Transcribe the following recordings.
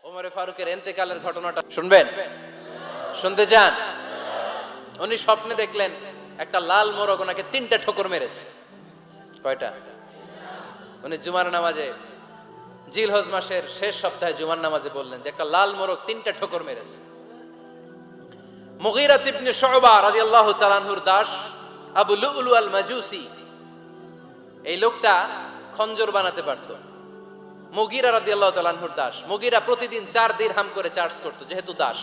ওমরে ফারুকের ইন্তেকালের ঘটনাটা শুনবেন? শুনতে চান? উনি স্বপ্নে দেখলেন একটা লাল মোরগ ওনাকে 3টা ঠোকর মেরেছে। কয়টা? উনি জুমার নামাজে, জিলহজ মাসের শেষ সপ্তাহে জুমার নামাজে বললেন যে একটা লাল মোরগ 3টা ঠোকর মেরেছে। মুগীরা ইবনে শুবা রাদিয়াল্লাহু তাআলা আনহুর দাস আবু লুলু আল মাজুসি, এই লোকটা খঞ্জর বানাতে পারতো। মুগীরা রাদিয়াল্লাহু তাআলা আনহুর দাস। মুগীরা প্রতিদিন 4 দিরহাম করে চার্জ করতো, যেহেতু দাস।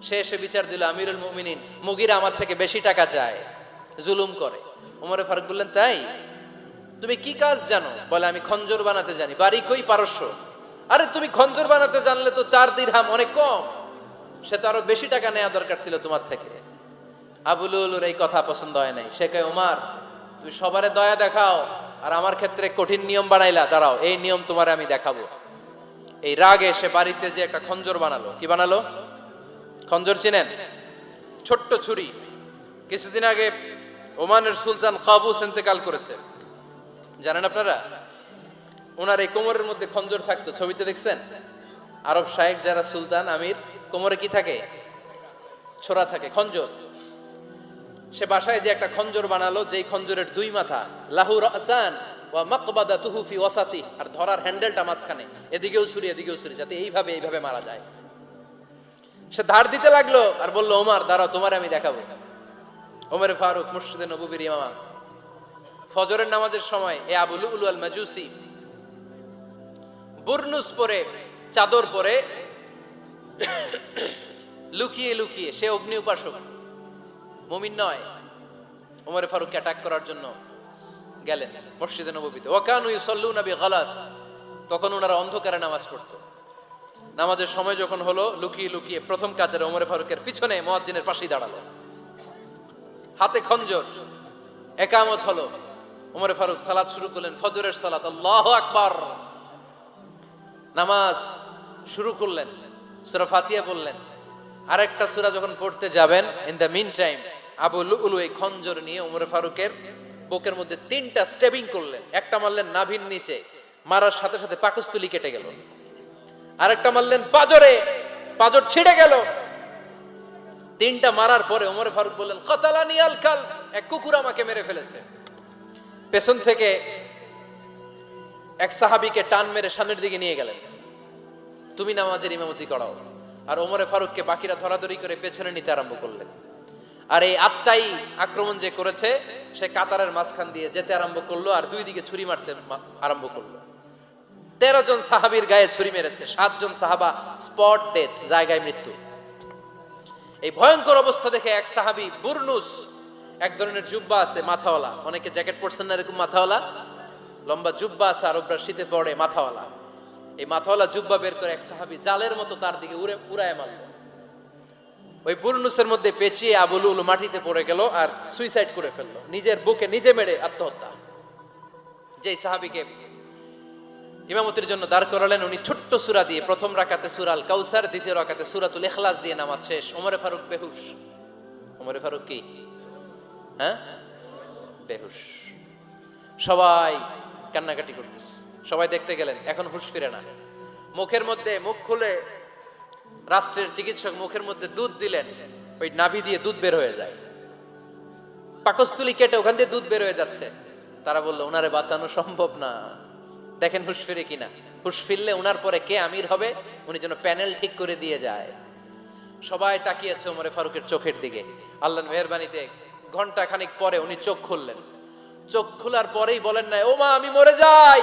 সে এসে বিচার দিল, আমিরুল মুমিনিন, মুগীরা আমার থেকে বেশি টাকা চায়, জুলুম করে। ওমরে ফারুক বললেন, তাই? তুমি কি কাজ জানো? বলে, আমি খঞ্জর বানাতে জানি। বাড়ি কই? পারস্য। আরে তুমি খঞ্জর বানাতে জানলে তো 4 দিরহাম অনেক কম, সে তো আরো বেশি টাকা নেওয়া দরকার ছিল তোমার থেকে। আবু লুলুর এই কথা পছন্দ হয় নাই। সে কয়, ওমর, তুমি সবারে দয়া দেখাও আর আমার ক্ষেত্রে কঠিন নিয়ম বানাইলা, দাঁড়াও, এই নিয়ম তোমারে আমি দেখাবো। এই রাগে সে বাড়িতে যে একটা খঞ্জর বানালো। কি বানালো? খঞ্জর চিনেন? ছোট্ট ছুরি। কিছুদিন আগে ওমানের সুলতান কাবুস ইন্তেকাল করেছে, জানেন আপনারা? ওনার এই কোমরের মধ্যে খঞ্জর থাকতো, ছবিতে দেখছেন? আরব শায়েখ যারা সুলতান আমির, কোমরে কি থাকে? ছোরা থাকে, খঞ্জর। সে বাসায় যে একটা খঞ্জর বানালো, যেই খঞ্জরের 2 মাথা, লাহু রাসান ওয়া মাকবাদাতুহু ফি ওয়াসাতি, আর ধরার হ্যান্ডেলটা মাঝখানে, এদিকেও ছুরি এদিকেও ছুরি, যাতে এইভাবে মারা যায়। সে ধার দিতে লাগলো আর বলল, ওমর দাঁড়াও, তোমারে আমি দেখাবো। ওমরে ফারুক মসজিদে নববীর ইমাম, ফজরের নামাজের সময় এ আবু লুলু আল মাজুসি বুরনুস পরে, চাদর পরে, লুকিয়ে লুকিয়ে, সে অগ্নি উপাসক, মুমিন নয়। ওমরে ফারুক অ্যাটাক করার জন্য গেলেন মসজিদে নববীতে। ওয়াকানু ইউসাল্লুনা বিগালাস, তখন ওনারা অন্ধকারে নামাজ পড়তো। নামাজের সময় যখন হলো, লুকিয়ে লুকিয়ে প্রথম কাতারে ওমরে ফারুকের পিছনে মুয়াজ্জিনের পাশেই দাঁড়ালো, হাতে খঞ্জর। একামত হলো, ওমরে ফারুক সালাত শুরু করলেন, ফজরের সালাত, আল্লাহু আকবার। নামাজ শুরু করলেন, সূরা ফাতিহা বললেন। আরেকটা সূরা যখন পড়তে যাবেন, in the meantime Abu Lulu এই খঞ্জর নিয়ে ওমরে ফারুকের বুকের মধ্যে 3টা স্টেবিং করলেন। একটা মারলেন নাভির নিচে, মারার সাথে সাথে পাকস্থলী কেটে গেল। আরেকটা মারলেন পাজরে, পাজর ছিঁড়ে গেল। 3টা মারার পরে ওমরে ফারুক বললেন, কাতালানি আল কাল, এক কুকুর আমাকে মেরে ফেলেছে। পেছন থেকে এক সাহাবীকে টান মেরে সামনের দিকে নিয়ে গেলেন, তুমি নামাজের ইমামতি করাও। আর ওমরে ফারুককে বাকিরা ধরাধরি করে পেছনে নিতে আরম্ভ করলেন। আর এই আত্মাই আক্রমণ যে করেছে, সে কাতারের মাঝখান দিয়ে যেতে আরম্ভ করলো আর 2 দিকে ছুরি মারতে আরম্ভ করলো। 13 জন সাহাবীর গায়ে ছুরি মেরেছে, 7 জন সাহাবা স্পট ডেথ, জায়গায় মৃত্যু। এই ভয়ঙ্কর অবস্থা দেখে এক সাহাবী বুরনুস, এক ধরনের জুব্বা আছে মাথাওয়ালা, অনেকে জ্যাকেট পরছেন না এরকম মাথাওয়ালা, লম্বা জুব্বা আছে, আরবরা শীতে পরে মাথাওয়ালা, এই মাথাওয়ালা জুব্বা বের করে এক সাহাবী জালের মতো তার দিকে উড়ায় মারল। ওই বুরনুসের মধ্যে পেঁচিয়ে আবু লুলু মাটিতে পড়ে গেল আর সুইসাইড করে ফেললো, নিজের বুকে নিজে মেরে আত্মহত্যা। যেই সাহাবীকে ইমামতির জন্য দাঁড় করালেন, উনি ছোট্ট সূরা দিয়ে, প্রথম রাকাতে সূরা আল কাউসার, দ্বিতীয় রাকাতে সূরাতুল ইখলাস দিয়ে নামাজ শেষ। ওমরে ফারুক বেহুশ। ওমরে ফারুক কি? হ্যাঁ, বেহুশ। সবাই কান্নাকাটি করতেছে, সবাই দেখতে গেলেন, এখন হুঁশ ফিরে না। মুখের মধ্যে, মুখ খুলে রাষ্ট্রের চিকিৎসক মুখের মধ্যে দুধ দিলেন, ওই নাভি দিয়ে দুধ বের হয়ে যায়, পাকস্থলী কেটে ওখান দিয়ে দুধ বের হয়ে যাচ্ছে। তারা বলল, ওনারে বাঁচানো সম্ভব না, দেখেন হুঁশ ফিরে কিনা। হুঁশ ফিরলে ওনার পরে কে আমির হবে, উনি যেন প্যানেল ঠিক করে দিয়ে যায়। সবাই তাকিয়েছে ওমরে ফারুকের চোখের দিকে। আল্লাহর মেহেরবানিতে ঘন্টা খানিক পরে উনি চোখ খুললেন। চোখ খোলার পরেই বলেন নাই, ও মা আমি মরে যাই।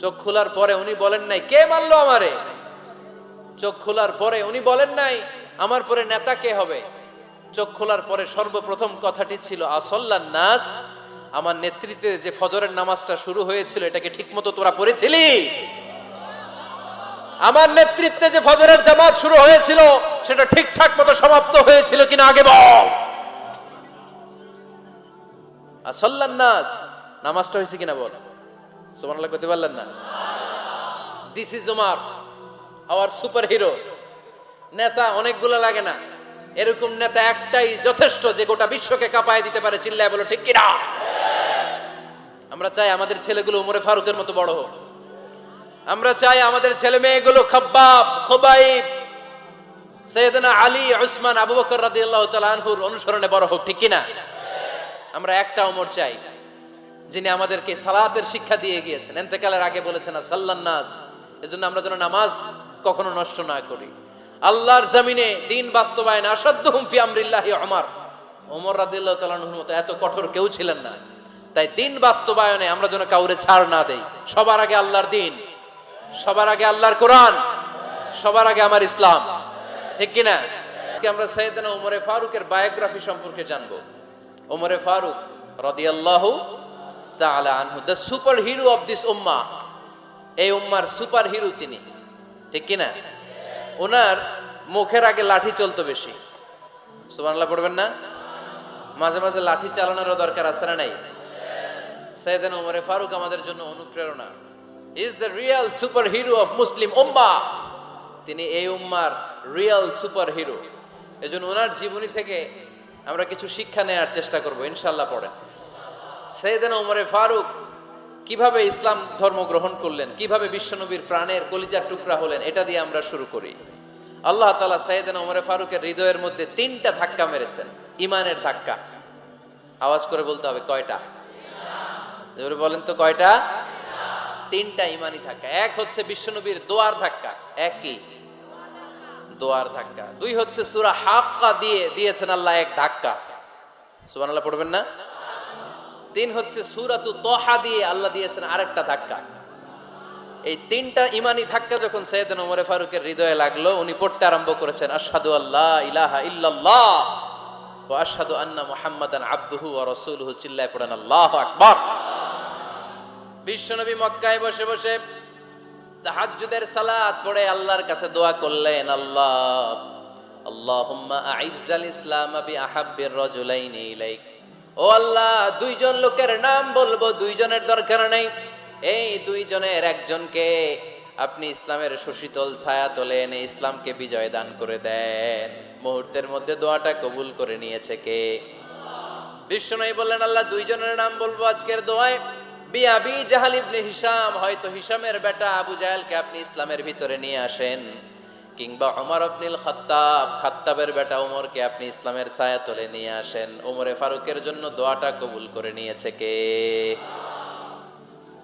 চোখ খোলার পরে উনি বলেন নাই, কে মারলো আমারে। চোখ খোলার পরে উনি বলেন নাই, আমার পরে নেতা কে হবে। চোখ খোলার পরে সর্বপ্রথম কথাটি ছিল, আসল্লান নাস, আমার নেতৃত্বে যে ফজরের নামাজটা শুরু হয়েছিল, এটাকে ঠিক মতো তোরা পড়েছিলি? আমার নেতৃত্বে যে ফজরের জামাত শুরু হয়েছিল, সেটা ঠিকঠাক মতো সমাপ্ত হয়েছিল কিনা আগে বল। আসল্লান নাস, নামাজটা হয়েছে কিনা বল। সুবহানাল্লাহ কইতে পারলেন না? This is Omar, hour super hero. নেতা অনেকগুলো লাগে না, এরকম নেতা একটাই যথেষ্ট, যে গোটা বিশ্বকে কাঁপায় দিতে পারে। চিল্লায় বলো ঠিক কিনা? আমরা চাই আমাদের ছেলেগুলো ওমরে ফারুকের মতো বড় হোক। আমরা চাই আমাদের ছেলে মেয়েগুলো খাব্বাব, খুবাইব, সাইয়েদনা আলী, উসমান, আবু বকর রাদিয়াল্লাহু তাআলা আনহুর অনুসরণে বড় হোক, ঠিক কিনা? আমরা একটা ওমর চাই যিনি আমাদেরকে সালাতের শিক্ষা দিয়ে গিয়েছেন, ইন্তেকালের আগে বলেছেন সাল্লান নাস। এজন্য আমরা যেন নামাজ কখনো নষ্ট না করি। আল্লাহর জমিনে দিন বাস্তবায়ন আসাদ্দুহুম ফি আমরিল্লাহি ওমর রাদিয়াল্লাহু তাআলা আনহুর মতো এত কঠোর কেউ ছিলেন না। তাই দিন বাস্তবায়নে আমরা যেন কাউরে ছাড় না দেই। সবার আগে আল্লাহর দিন, সবার আগে আল্লাহর কোরআন, সবার আগে আমার ইসলাম, ঠিক কিনা? আজকে আমরা সাইয়েদনা ওমরে ফারুকের বায়োগ্রাফি সম্পর্কে জানবো। ওমরে ফারুক রাদিয়াল্লাহু তাআলা আনহু, the super hero of this উম্মাহ। এই উম্মার সুপার হিরো তিনি, ঠিক কিনা? ওনার মুখের আগে লাঠি চলতো বেশি। সুবহানাল্লাহ পড়বেন না? মাঝে মাঝে লাঠি চালানোরও দরকার আছে না নাই? সাইয়েদনা ওমরে ফারুক আমাদের জন্য অনুপ্রেরণা। Is the real super hero of Muslim উম্মাহ। তিনি এই উম্মার রিয়েল সুপার হিরো। এজন্য ওনার জীবনী থেকে আমরা কিছু শিক্ষা নেওয়ার চেষ্টা করব ইনশাআল্লাহ। পড়েন সাইয়েদনা ওমরে ফারুক কিভাবে ইসলাম ধর্ম গ্রহণ করলেন, কিভাবে বিশ্বনবীর প্রাণের কলিজার টুকরা হলেন, এটা দিয়ে আমরা শুরু করি। আল্লাহ তাআলা সাইয়েদনা ওমরে ফারুকের হৃদয়ের মধ্যে 3টা ধাক্কা মেরেছেন, ইমানের ধাক্কা। আওয়াজ করে বলতে হবে কয়টা? জোরে বলেন তো কয়টা? 3টা ইমানি ধাক্কা। এক হচ্ছে বিশ্বনবীর দোয়ার ধাক্কা, এক কি? দোয়ার ধাক্কা। 2 হচ্ছে সূরা হাক্কা দিয়ে দিয়েছেন আল্লাহ এক ধাক্কা, সুবহানাল্লাহ পড়বেন না? 3 হচ্ছে সূরাতু তাহা দিয়ে আল্লাহ দিয়েছেন আরেকটা ধাক্কা। এই 3টা ইমানি ধাক্কা যখন সাইয়েদনা ওমরে ফারুকের হৃদয়ে লাগলো, উনি পড়তে আরম্ভ করেছেন আশহাদু আল্লা ইলাহা ইল্লাল্লাহ ওয়া আশহাদু আন্না মুহাম্মাদান আবদুহু ওয়া রাসূলুহু। চিল্লায়ে পড়েন আল্লাহু আকবার। বিশ্বনবী মক্কায় বসে বসে তাহাজ্জুদের সালাত পড়ে আল্লাহর কাছে দোয়া করলেন, আল্লাহুম্মা আইজ্জাল ইসলাম বিআহাব্বির রাজুলাইনি ইলাইক। ও আল্লাহ, 2 জন লোকের নাম বলবো, 2 জনের দরকার নেই। এই 2 জনের একজনকে আপনি ইসলামের সুশীতল ছায়া তলে এনে ইসলামকে বিজয় দান করে দেন। মুহূর্তের মধ্যে দোয়াটা কবুল করে নিয়েছে কে? বিশ্বনবী বললেন, আল্লাহ 2 জনের নাম বলবো আজকের দোয়ায়। আবি জাহাল ইবনে হিশাম, হয়তো হিশামের বেটা আবু জাহেলকে আপনি ইসলামের ভিতরে নিয়ে আসেন, কিংবা ওমর ইবনুল খাত্তাব, খাত্তাবের বেটা ওমরকে আপনি ইসলামের ছায়া তলে নিয়ে আসেন। ওমরে ফারুকের জন্য দোয়াটা কবুল করে নিয়েছে কে?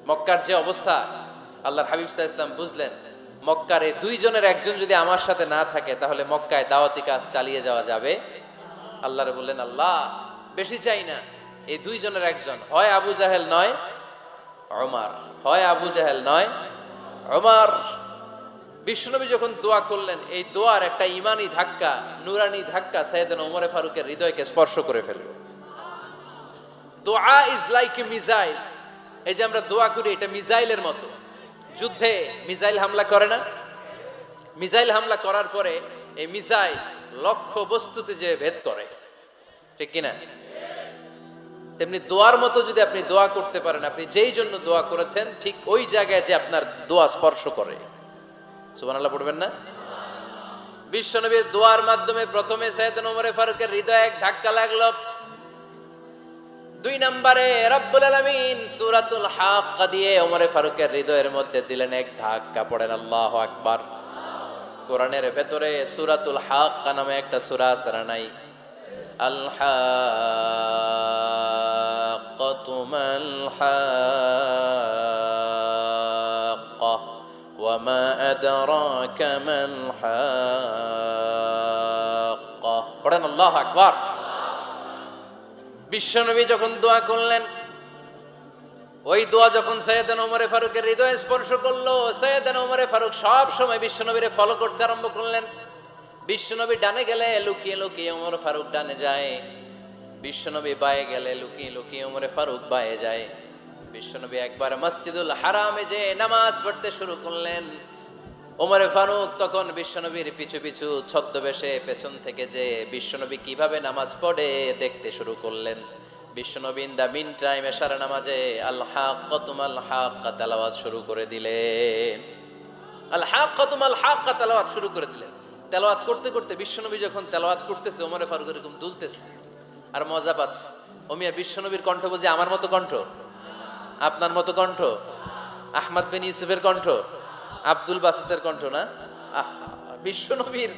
মক্কার যে অবস্থা, আল্লাহর হাবিব সাল্লাল্লাহু আলাইহি ওয়াসাল্লাম বুঝলেন মক্কার এই 2 জনের একজন যদি আমার সাথে না থাকে তাহলে মক্কায় দাওয়াতি কাজ চালিয়ে যাওয়া যাবে। আল্লাহর বললেন, আল্লাহ বেশি চাই না, এই 2 জনের একজন, হয় আবু জাহেল নয় ওমর, হয় আবু জাহেল নয় ওমর। বিশ্বনবী যখন দোয়া করলেন, এই দোয়ার একটা ইমানি ধাক্কা, নুরানি ধাক্কা সাইয়েদনা ওমরে ফারুকের হৃদয়কে স্পর্শ করে ফেলল। দোয়া ইজ লাইক এ মিসাইল। এই যে আমরা দোয়া করি, এটা মিসাইলের মতো। যুদ্ধে মিসাইল হামলা করে না? মিসাইল হামলা করার পরে এই মিসাইল লক্ষ্য বস্তুতে যে ভেদ করে, ঠিক কিনা? তেমনি দোয়ার মতো যদি আপনি দোয়া করতে পারেন, আপনি যেই জন্য দোয়া করেছেন ঠিক ওই জায়গায় যে আপনার দোয়া স্পর্শ করে। সুবহানাল্লাহ পড়বেন না? বিশ্বনবীর দোয়ার মাধ্যমে প্রথমে সাইয়েদনা ওমরে ফারুকের হৃদয়ে এক ধাক্কা লাগলো। 2 নম্বরে রব্বুল আলামিন সূরাতুল হাক্কা দিয়ে ওমরে ফারুকের হৃদয়ের মধ্যে দিলেন এক ধাক্কা। পড়েন আল্লাহু আকবার। কোরআনের ভেতরে সূরাতুল হাক্কা নামে একটা সূরা আছে না নাই? আল হাক্কাতু মাল হাক্কা ওয়া মা আদরাকা মাল হাক্কা। পড়েন আল্লাহু আকবার। বিশ্বনবী যখন দোয়া করলেন, ওই দোয়া যখন সাইয়েদনা ওমরে ফারুকের হৃদয়ে স্পর্শ করলো, সাইয়েদনা ওমরে ফারুক সব সময় বিশ্বনবীরে ফলো করতে আরম্ভ করলেন। বিশ্বনবী ডানে গেলে লুকিয়ে লুকিয়ে ওমর ফারুক ডানে যায়, বিশ্বনবী বায়ে গেলে লুকিয়ে লুকিয়ে ওমরে ফারুক বায়ে যায়। বিশ্বনবী একবার মসজিদুল হারামে যে নামাজ পড়তে শুরু করলেন, ওমরে ফারুক তখন বিশ্বনবীর পিছু পিছু ছদ্মবেশে পেছন থেকে যে বিশ্বনবী কিভাবে নামাজ পড়ে দেখতে শুরু করলেন। বিশ্বনবী ইন দা মিন টাইম এশার নামাজে আল হাক্কাতুম আল হাক্কা তেলাওয়াত শুরু করে দিলেন। আল হাক্কাতুম আল হাক্কা তেলাওয়াত শুরু করে দিলেন। তেলাওয়াত করতে করতে বিশ্বনবী যখন তেলাওয়াত করতেছে, ওমরে ফারুক এরকম দুলতেছে আর মজা পাচ্ছে। ওমিয়া বিশ্বনবীর কণ্ঠ বুঝি আমার মতো কণ্ঠ, আপনার মতো কণ্ঠ, আহমদ বিন ইউসুফের কণ্ঠ, আব্দুল বাসিতের কণ্ঠ না? আহা, বিশ্বনবীর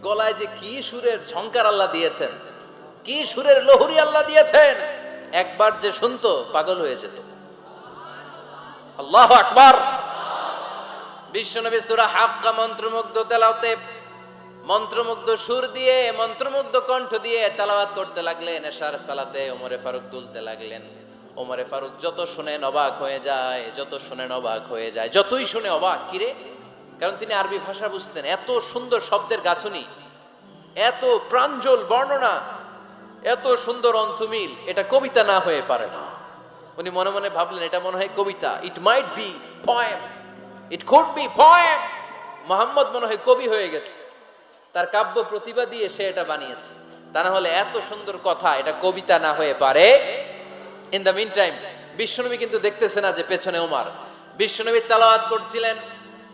গলায় যে কি সুরের ঝংকার আল্লাহ দিয়েছেন, কি সুরের লহরী আল্লাহ দিয়েছেন, একবার যে শুনতো পাগল হয়ে যেত। আল্লাহু আকবার। বিশ্বনবী সূরা হাক্কা মন্ত্রমুগ্ধ তেলাওয়াতে, মন্ত্রমুগ্ধ সুর দিয়ে, মন্ত্রমুগ্ধ কণ্ঠ দিয়ে তেলাওয়াত করতে লাগলেন। এশার সালাতে ওমরে ফারুক তুলতে লাগলেন। ওমরে ফারুক যত শুনেন অবাক হয়ে যায়, যত শুনেন অবাক হয়ে যায়, যতই শুনে অবাক। কিরে? কারণ তিনি আরবি ভাষা বুঝতেন। এত সুন্দর শব্দের গাঁথুনি, এত প্রাঞ্জল বর্ণনা, এত সুন্দর অন্তমিল, এটা কবিতা না হয়ে পারে না। উনি মনে মনে ভাবলেন এটা মনে হয় কবিতা, it might be poem, it could be poem. Muhammad মনে হয় কবি হয়ে গেছে, তার কাব্য প্রতিভা দিয়ে সে এটা বানিয়েছে। তা না হলে এত সুন্দর কথা, এটা কবিতা না হয়ে পারে। ইন দ্য মিন টাইম বিশ্বনবী কিন্তু দেখতেছে না যে পেছনে ওমর। বিশ্বনবী তেলাওয়াত করছিলেন।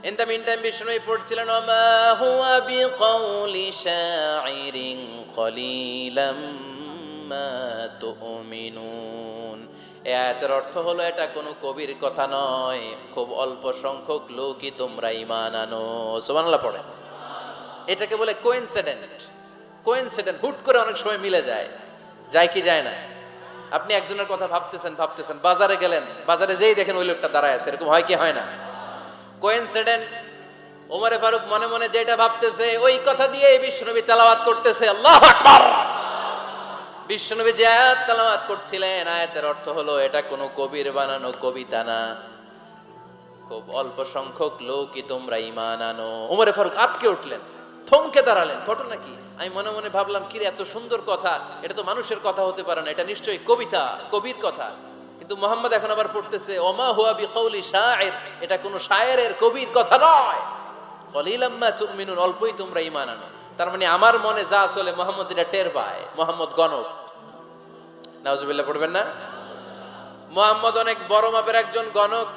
ইন দ্য মিন টাইম বিশ্বনবী পড়ছিলেন ওমা হুয়া বিকাউলি শাইরিন কলিলাম মা তুমিনুন। এই আয়াতের অর্থ হলো এটা কোনো কবির কথা নয়, খুব অল্প সংখ্যক লোকই তোমরা ঈমান আনো। সুবহানাল্লাহ পড়ে। এটাকে বলে কোইন্সিডেন্ট। কোইন্সিডেন্ট, হুট করে অনেক সময় মিলে যায়। যায় কি যায় না? আপনি একজনের কথা ভাবতেছেন ভাবতেছেন, বাজারে গেলেন, বাজারে যেই দেখেন ওই লোকটা দাঁড়ায় আছে, এরকম হয় কি হয় না? কোইন্সিডেন্ট। ওমরে ফারুক মনে মনে যেটা ভাবতেছে ওই কথা দিয়ে বিশ্বনবী তেলাওয়াত করতেছে। আল্লাহু আকবার। বিশ্বনবী যে আয়াত তেলাওয়াত করছিলেন, আয়াতের অর্থ হলো এটা কোনো কবির বানানো কবিতা না, খুব অল্প সংখ্যক লোকই তোমরা ঈমান আনো। ওমরে ফারুক আটকে উঠলেন, থমকে দাঁড়ালেন। ঘটনা কি? আমি মনে মনে ভাবলাম, কিরে এত সুন্দর কথা, এটা তো মানুষের কথা হতে পারে না, এটা নিশ্চয়ই কবিতা, কবির কথা। কিন্তু মুহাম্মদ এখন আবার পড়তেছে ওমা হুয়া বিকাউলি শাইর, এটা কোনো শায়েরের, কবির কথা নয়। কলিলাম মা তুমিনুন, অল্পই তোমরা ঈমান আনো। তার মানে আমার মনে যা চলে মুহাম্মদ এটা টের পায়। মুহাম্মদ গণক। নাউজুবিল্লাহ পড়বেন না? মুহাম্মদ অনেক বড় মাপের একজন গণক।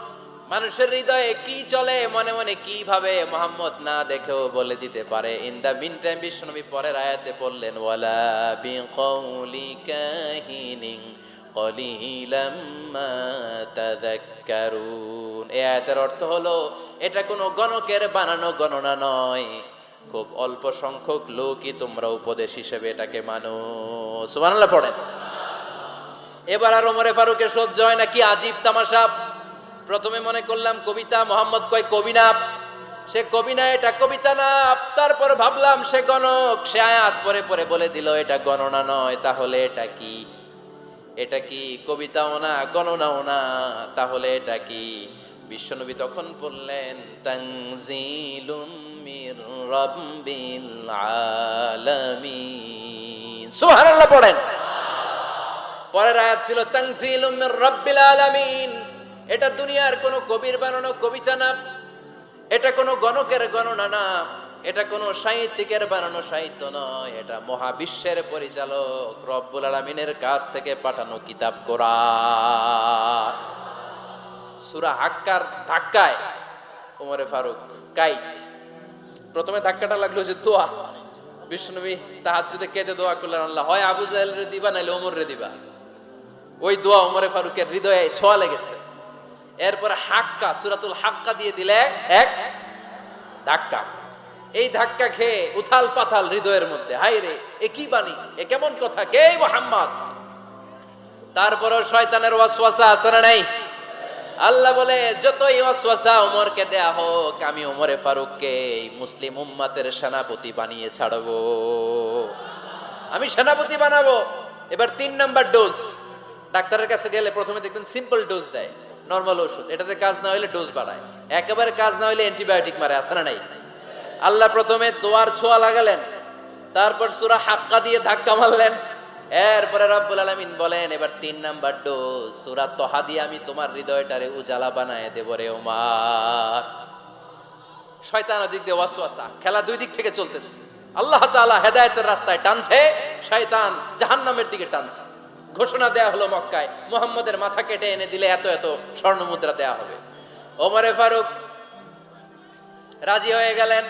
মানুষের হৃদয়ে কি চলে, মনে মনে কি ভাবে, মুহাম্মদ না দেখেও বলে দিতে পারে। ইন দা মিন টাইম বিশ্বনবী পরের আয়াতে পড়লেন ওয়ালা বিকাউলি কাহিনিন কলিলাম মা তাযাক্কারুন। এই আয়াতের অর্থ হলো এটা কোনো গণকের বানানো গণনা নয়, খুব অল্প সংখ্যক লোকই তোমরা উপদেশ হিসেবে এটাকে মানো। সুবহানাল্লাহ পড়েন। এবার আর ওমরে ফারুকের সহ্য হয় না, কি আজীব তামাশা। প্রথমে মনে করলাম কবিতা, মোহাম্মদ কয় কবি না, সে কবি না, এটা কবিতা না। তারপর ভাবলাম সে গণক, সে আয়াত পরে পরে বলে দিল এটা গণনা নয়, তাহলে এটা কি? এটা কি কবিতাও না, গণনাও না, তাহলে এটা কি? বিশ্বনবী তখন বললেন তানজিলুম মির রাব্বিল আলামিন। সুবহানাল্লাহ পড়েন। পরের আয়াত ছিল তানজিলুম মির রাব্বিল আলামিন। এটা দুনিয়ার কোনো কবির বানানো কবিতা না, এটা কোনো গণকের গণনা না, এটা কোনো সাহিত্যিকের বানানো সাহিত্য নয়, এটা মহাবিশ্বের পরিচালক রব্বুল আলামিনের কাছ থেকে পাঠানো কিতাব কোরআন। সূরা হাক্কার ধাক্কায় ওমরে ফারুক কাইত। প্রথমে ধাক্কাটা লাগলো যে দোয়া। বিশ্বনবী তাহাজ্জুদে কেঁদে দোয়া করলেন, আল্লাহ হয় আবু জাহেলরে দিবা নাইলে ওমরে দিবা। ওই দোয়া ওমরে ফারুকের হৃদয়ে ছোঁয়া লেগেছে। এরপরে হাক্কা, সূরাতুল হাক্কা দিয়ে দিলে এক ধাক্কা। এই ধাক্কা খেয়ে উথাল পাথাল হৃদয়ের মধ্যে, হায় রে এ কি বাণী, এ কেমন কথা, কে মুহাম্মদ? তারপরও শয়তানের ওয়াসওয়াসা আছে না নাই? আল্লাহ বলে যতই ওয়াসওয়াসা ওমরকে দেয়া হোক, আমি ওমরে ফারুককে এই মুসলিম উম্মতের সেনাপতি বানিয়ে ছাড়বো, আমি সেনাপতি বানাবো। এবার 3 নাম্বার ডোজ। ডাক্তারের কাছে গেলে প্রথমে দেখবেন সিম্পল ডোজ দেয়, নরমাল ওষুধ, এটাতে কাজ না হলে ডোজ বাড়ায়, একেবারে কাজ না হলে অ্যান্টিবায়োটিক মারে, আছে না নাই? আল্লাহ প্রথমে দোয়ার ছোঁয়া লাগালেন, তারপর সূরা হাক্কা দিয়ে ধাক্কা মারলেন, এরপরে রব্বুল আলামিন বলেন এবার 3 নাম্বার ডোজ সূরা তহা দিয়ে আমি তোমার হৃদয়টারে উজালা বানায় দেব রে ওমর। শয়তান ওদিক দিয়ে ওয়াসওয়াসা, খেলা দুই দিক থেকে চলতেছে। আল্লাহ তাআলা হেদায়েতের রাস্তায় টানছে, শয়তান জাহান্নামের দিকে টানছে। ঘোষণা দেয়া হলো মক্কায়, মুহাম্মদের মাথা কেটে এনে দিলে এত এত স্বর্ণ মুদ্রা দেয়া হবে। ওমরে ফারুক রাজি হয়ে গেলেন,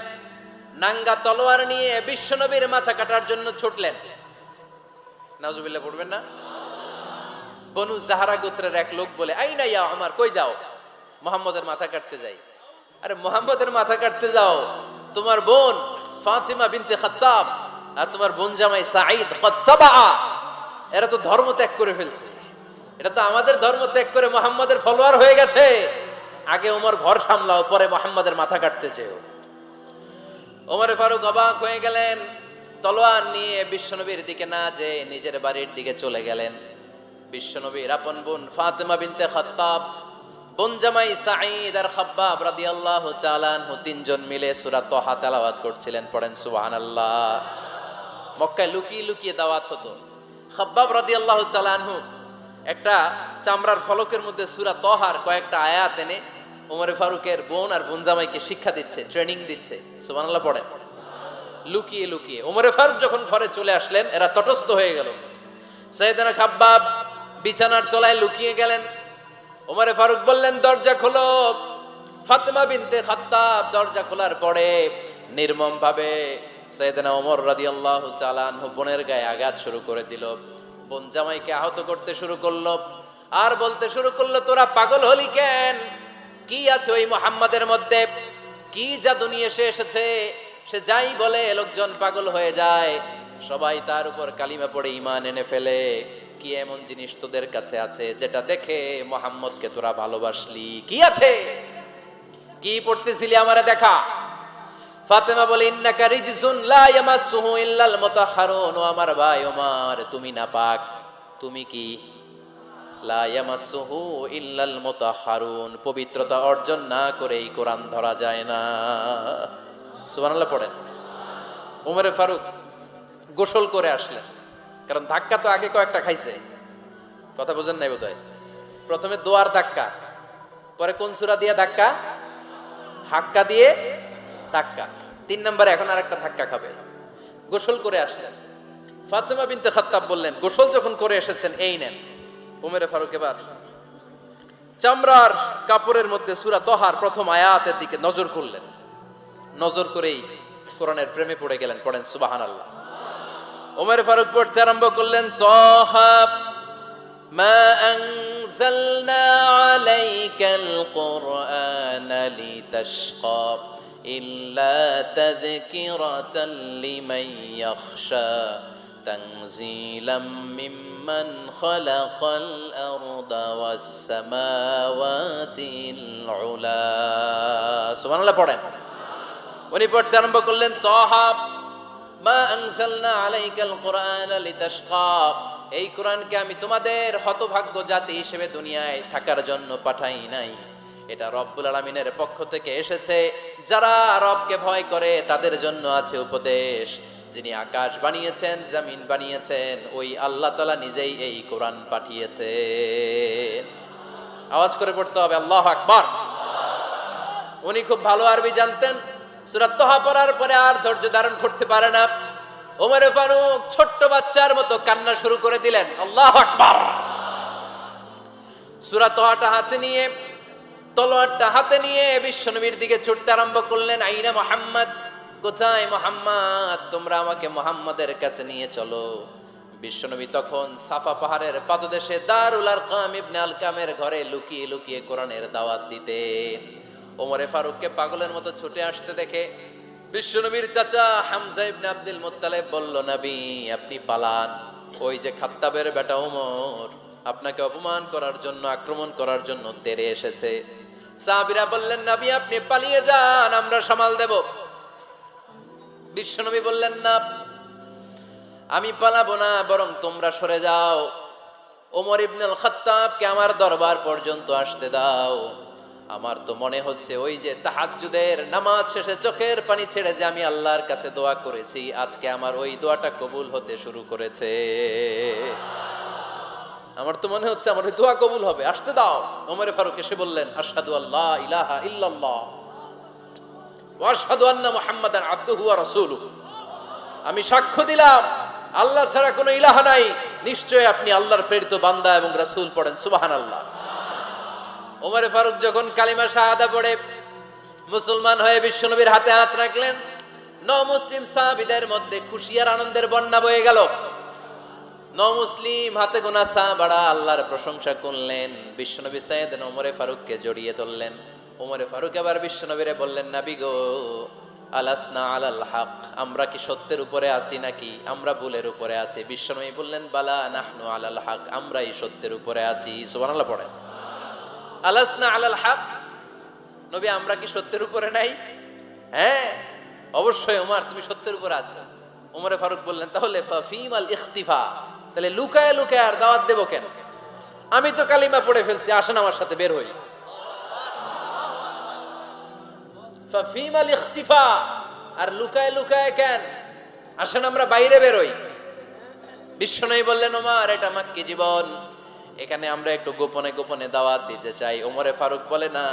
নাঙ্গা তলোয়ার নিয়ে বিশ্বনবীর মাথা কাটার জন্য ছুটলেন। নাউজুবিল্লাহ পড়বেন না? বনু জাহরা গোত্রের এক লোক বলে, আইনা ইয়া ওমর, কই যাও? মুহাম্মদের মাথা কাটতে যাই। আরে মুহাম্মাদের মাথা কাটতে যাও, তোমার বোন ফাতিমা বিনতে খাত্তাব আর তোমার বোন জামাই সাঈদ কদ সাবা, এরা তো ধর্ম ত্যাগ করে ফেলছে, এটা তো আমাদের ধর্ম ত্যাগ করে মুহাম্মাদের ফলোয়ার হয়ে গেছে, আগে ওমর ঘর সামলাও, পরে মুহাম্মাদের মাথা কাটতে চেও। ওমরে ফারুক অবাক হয়ে গেলেন, তলোয়ার নিয়ে বিশ্বনবীর দিকে না যেয়ে নিজের বাড়ির দিকে চলে গেলেন। বিশ্বনবীর আপন বোন ফাতিমা বিনতে খাত্তাব, বোন জামাই সাঈদ আর খাব্বাব রাদিয়াল্লাহু তাআলা আনহু তিনজন মিলে সূরা তাহা তেলাওয়াত করছিলেন। পড়েন সুবহানাল্লাহ। মক্কায় লুকিয়ে লুকিয়ে দাওয়াত হতো। খাব্বাব রাদিয়াল্লাহু তাআলা আনহু একটা চামড়ার ফলকের মধ্যে সূরা তাহার কয়েকটা আয়াত এনে ওমরে ফারুকের বোন আর বোন জামাইকে শিক্ষা দিচ্ছে, ট্রেনিং দিচ্ছে। সুবহানাল্লাহ পড়েন। লুকিয়ে লুকিয়ে ওমরে ফারুক যখন ঘরে চলে আসলেন, এরা তটস্থ হয়ে গেল। সাইয়েদনা খাব্বাব বিছানার তলায় লুকিয়ে গেলেন। ওমরে ফারুক বললেন, দরজা খোলো। ফাতিমা বিনতে খাত্তাব দরজা খোলার পরে নির্মম ভাবে সাইয়েদনা ওমর রাদিয়াল্লাহু তাআলা আনহু বোনের গায়ে আঘাত শুরু করে দিল। বোন জামাইকে আহত করতে শুরু করলো আর বলতে শুরু করলো, তোরা পাগল হলি কেন? কি আছে ওই মুহাম্মাদের মধ্যে? কি জাদু নিয়ে এসেছে? সে যাই বলে লোকজন পাগল হয়ে যায়, সবাই তার উপর কালিমা পড়ে ঈমান এনে ফেলে। কি এমন জিনিস তোদের কাছে আছে যেটা দেখে মুহাম্মদকে তোরা ভালোবাসলি? কি আছে? কি পড়তেছিলি আমারে দেখা। ফাতেমা বলে, ইন্নাকা রিজসুন লা ইয়ামাসসুহু ইল্লাল মুতাহহারুন। ও আমার ভাই ওমর, তুমি নাপাক। তুমি কি? লা ইয়ামাসসুহু ইল্লাল মুতাহহারুন, পবিত্রতা অর্জন না করে এই কোরআন ধরা যায় না। সুবহানাল্লাহ পড়েন। ওমরে ফারুক গোসল করে আসলেন, কারণ ধাক্কা তো আগে কয়েকটা খাইছে। কথা বুঝেন নাই বোধহয়? প্রথমে দোয়ার ধাক্কা, পরে কোন সূরা দিয়ে ধাক্কা? হাক্কা দিয়ে ধাক্কা। 3 নম্বরে এখন আরেকটা ধাক্কা খাবে। গোসল করে আসলেন। ফাতিমা বিনতে খাত্তাব বললেন, গোসল যখন করে এসেছেন, এই নেন। ওমরে ফারুক এবার চামড়ার কাপড়ের মধ্যে সূরা তাহার প্রথম আয়াতের দিকে নজর করলেন। নজর করেই কোরআনের প্রেমে পড়ে গেলেন। পড়েন সুবহানাল্লাহ। ওমর ফারুক পড়তে আরম্ভ করলেন, তাহা মা আনজালনা আলাইকাল কুরআনা লিতাশকা ইল্লা তাযকিরাতাল লিমান ইয়াখশা তানজিলাম মিম্মান খালাকাল আরদা ওয়াস সামাওয়াতিল উলা। সুবহানাল্লাহ পড়েন। উনি পড়তে আরম্ভ করলেন, তাহা মা আনজালনা আলাইকাল কুরআনা লিতাশকা, এই কোরআনকে আমি তোমাদের হতভাগ্য জাতি হিসেবে দুনিয়ায় থাকার জন্য পাঠাই নাই। এটা রব্বুল আলামিনের পক্ষ থেকে এসেছে। যারা রবকে ভয় করে তাদের জন্য আছে উপদেশ। যিনি আকাশ বানিয়েছেন, জমিন বানিয়েছেন, ওই আল্লাহ তাআলা নিজেই এই কোরআন পাঠিয়েছেন। আওয়াজ করে পড়তে হবে, আল্লাহু আকবার। উনি খুব ভালো আরবি জানতেন। সূরা তাহা পড়ার পরে আর ধৈর্য ধারণ করতে পারে না। ওমর ফারুক ছোট্ট বাচ্চার মতো কান্না শুরু করে দিলেন। আল্লাহু আকবার। সূরা তাহাটা হাতে নিয়ে, তলোয়ারটা হাতে নিয়ে বিশ্বনবীর দিকে ছুটতে আরম্ভ করলেন। আইনা মুহাম্মদ, কোথায় মুহাম্মদ? তোমরা আমাকে মুহাম্মাদের কাছে নিয়ে চলো। বিশ্বনবী তখন সাফা পাহাড়ের পাদদেশে দারুল আরকাম ইবনে আলকামের ঘরে লুকিয়ে লুকিয়ে কোরআনের দাওয়াত দিতেন। ওমরে ফারুককে পাগলের মতো ছুটে আসতে দেখে বিশ্বনবীর চাচা হামজা ইবনে আব্দুল মুত্তালিব বলল, নবী আপনি পালান। ওই যে খাত্তাবের বেটা ওমর আপনাকে অপমান করার জন্য, আক্রমণ করার জন্য তেড়ে এসেছে। সাহাবীরা বললেন, নবী আপনি পালিয়ে যান, আমরা সামাল দেব। বিশ্বনবী বললেন, না আমি পালাবো না, বরং তোমরা সরে যাও। ওমর ইবনুল খাত্তাবকে আমার দরবার পর্যন্ত আসতে দাও। আমার তো মনে হচ্ছে ওই যে তাহাজ্জুদের নামাজ শেষে চোখের পানি ছেড়ে যে আমি আল্লাহর কাছে দোয়া করেছি, আজকে আমার ওই দোয়াটা কবুল হতে শুরু করেছে। আমার তো মনে হচ্ছে আমার ওই দোয়া কবুল হবে, আসতে দাও। ওমর ফারুক এসে বললেন, আশহাদু আল্লা ইলাহা ইল্লাল্লাহ ওয়া আশহাদু আন্না মুহাম্মাদান আবদুহু ওয়া রাসূলুহু, আমি সাক্ষ্য দিলাম আল্লাহ ছাড়া কোনো ইলাহ নাই, নিশ্চয় আপনি আল্লাহর প্রেরিত বান্দা এবং রাসূল। পড়েন সুবহানাল্লাহ। ওমর ফারুক যখন কালিমা শাহাদা পড়ে মুসলমান হয়ে বিশ্বনবীর হাতে হাত রাখলেন, মুসলিম সাহাবীদের মধ্যে খুশি আর আনন্দের বন্যা বয়ে গেল। মুসলিম হাতে গোনা সাহাবারা আল্লাহর প্রশংসা করলেন। বিশ্বনবী সাইয়েদনা ওমর ফারুককে জড়িয়ে ধরলেন। ওমরে ফারুক আবার বিশ্বনবীরে বললেন, নবী গো, আলাসনা আলাল হক, আমরা কি সত্যের উপরে আছি নাকি আমরা ভুলের উপরে আছি? বিশ্বনবী বললেন, বালা নাহনু আলাল হক, আমরাই সত্যের উপরে আছি। সুবহানাল্লাহ পড়েন। আলাসনা আলাল হক, নবী আমরা কি সত্যের উপরে নাই? হ্যাঁ অবশ্যই ওমর, তুমি সত্যের উপরে আছো। ওমরে ফারুক বললেন, তাহলে ফাফিমাল ইখতিফা, তাহলে লুকায় লুকায় আর দাওয়াত দেব কেন? আমি তো কালিমা পড়ে ফেলছি, আসেন আমার সাথে বের হই। ফাফিমাল ইখতিফা, আর লুকায় লুকায় কেন? আসেন আমরা বাইরে বের হই। বিশ্বনবী বললেন, ওমর এটা মাক্কি জীবন, এখানে আমরা একটু গোপনে গোপনে দাওয়াত দিতে চাই। ওমরে ফারুক বলে, না,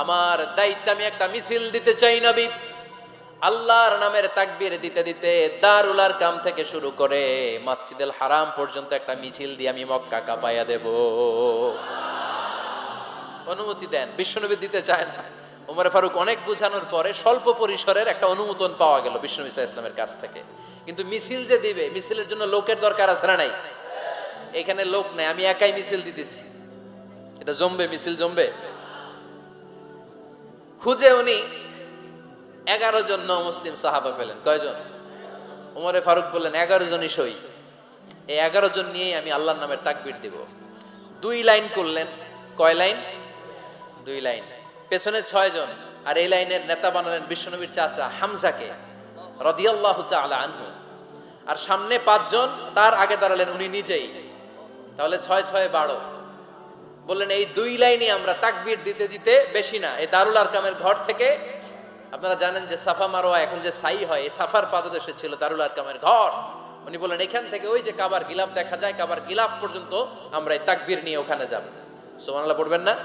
আমার দায়িত্ব, আমি একটা মিছিল দিতে চাই নবী। আল্লাহর নামের তাকবীর দিতে দিতে দারুল আরকাম থেকে শুরু করে মসজিদুল হারাম পর্যন্ত একটা মিছিল দিয়ে আমি মক্কা কাঁপাইয়া দেব। অনুমতি দেন। বিশ্বনবী দিতে চায় না। ওমর ফারুক অনেক বুঝানোর পরে স্বল্প পরিসরের একটা অনুমোদন পাওয়া গেল বিশ্বনবী সাল্লাল্লাহু আলাইহি ওয়াসাল্লামের কাছ থেকে। কিন্তু মিছিল যে দিবে, মিছিলের জন্য লোকের দরকার আছে না নাই? এখানে লোক নাই, আমি একাই মিছিল দিতেছি। এটা জমবে, মিছিল জমবে। খুঁজে উনি 11 জন মুসলিম সাহাবা পেলেন। কয়জন? ওমরে ফারুক বললেন, 11 জনই সই। এই 11 জন নিয়েই আমি আল্লাহর নামের তাকবীর দিব। 2 লাইন করলেন। কয় লাইন? 2 লাইন। পেছনে 6 জন, আর এই লাইনের নেতা বানালেন বিশ্বনবীর চাচা হামজাকে রাদিয়াল্লাহু তাআলা আনহু। আর সামনে 5 জন, তার আগে দাঁড়ালেন উনি নিজেই। তাহলে 6 6 12। বললেন, এই 2 লাইনই আমরা তাকবীর দিতে দিতে, বেশি না, এই দারুল আরকামের ঘর থেকে, আপনারা জানেন যে সাফা মারোয়া এখন যে সাই হয়, এই সাফার পাদদেশে ছিল দারুল আরকামের ঘর। উনি বললেন, এখান থেকে ওই যে কাবার গিলাফ দেখা যায়, কাবার গিলাফ পর্যন্ত আমরা এই তাকবীর নিয়ে ওখানে যাব। সুবহানাল্লাহ পড়বেন না?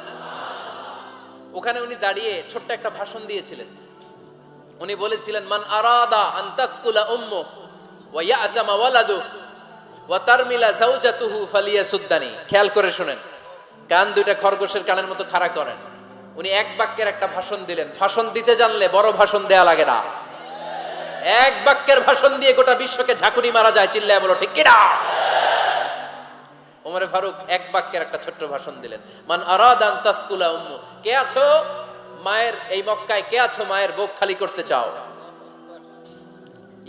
ওখানে উনি দাঁড়িয়ে ছোট্ট একটা ভাষণ দিয়েছিলেন। উনি বলেছিলেন, মান আরাদা আন তাসকুলা উম্মু ওয়া ইয়াজামা ওয়ালাদু ওয়া তারমিলা যাওজাতুহু ফালিয়াসুদ্দানি। খেয়াল করে শুনেন, কান দুইটা খরগোশের কানের মতো খাড়া করেন। উনি এক বাক্যের একটা ভাষণ দিলেন। ভাষণ দিতে জানলে বড় ভাষণ দেয়া লাগে না। এক বাক্যের ভাষণ দিয়ে গোটা বিশ্বকে ঝাঁকুনি মারা যায়। চিল্লায় বলো ঠিক কিনা? ওমরে ফারুক এক বাক্যের একটা ছোট্ট ভাষণ দিলেন। মান আরাদা আন তাসকুলা উম্মু, কে আছো মায়ের এই মক্কায়, কে আছো মায়ের বুক খালি করতে চাও?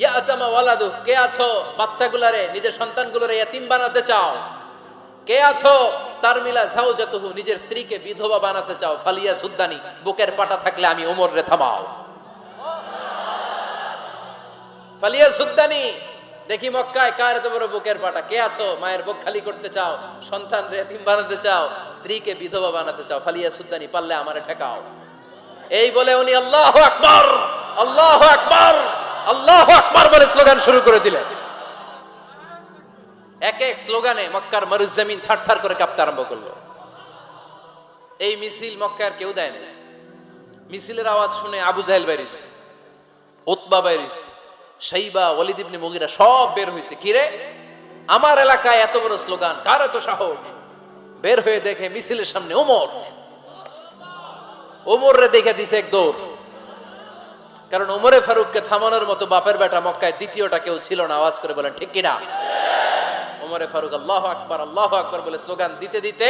ইয়াজামা ওয়ালাদু, কে আছো বাচ্চাগুলারে, নিজের সন্তানগুলোরে ইয়াতিম বানাতে চাও? কে আছো তারমিলা যাওজাতুহু, নিজের স্ত্রীকে বিধবা বানাতে চাও? ফালিয়া সুদ্দানি, বুকের পাটা থাকলে আমি ওমর রে থামাও। ফালিয়া সুদ্দানি, দেখি মক্কায় কার এত বড় বুকের পাটা। কে আছো মায়ের বুক খালি করতে চাও, সন্তান রে এতিম বানাতে চাও, স্ত্রীকে বিধবা বানাতে চাও? ফালিয়া সুদ্দানি, পারলে আমারে ঠেকাও। এই বলে উনি আল্লাহু আকবার, আল্লাহু আকবার, আল্লাহু আকবার বলে স্লোগান শুরু করে দিলেন। এক এক স্লোগানে মক্কার মরুজমিন থারথার করে কাঁপতে আরম্ভ করলো। এই মিছিল মক্কার কেউ দেয় না। মিছিলের আওয়াজ শুনে আবু জাহেল বাইরিস, উতবা বাইরিস, শাইবা, ওয়ালিদ ইবনে মুগিরা সব বের হয়েছে। কিরে, আমার এলাকায় এত বড় স্লোগান, কার এত সাহস? বের হয়ে দেখে মিছিলের সামনে ওমর। ওমর রে দেখে দিছে এক দৌড়। কারণ ওমরে ফারুককে থামানোর মতো বাপের বেটা মক্কায় দ্বিতীয়টা কেউ ছিল না। আওয়াজ করে বলেন ঠিক কিনা? ওমরে ফারুক আল্লাহু আকবার, আল্লাহু আকবার বলে স্লোগান দিতে দিতে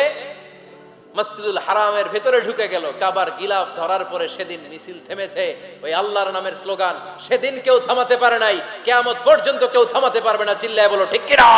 মসজিদুল হারামের ভেতরে ঢুকে গেল। কাবার গিলাফ ধরার পরে সেদিন মিছিল থেমেছে। ওই আল্লাহর নামের স্লোগান সেদিন কেউ থামাতে পারে নাই, কিয়ামত পর্যন্ত কেউ থামাতে পারবে না। চিল্লায় বলো ঠিক কিনা?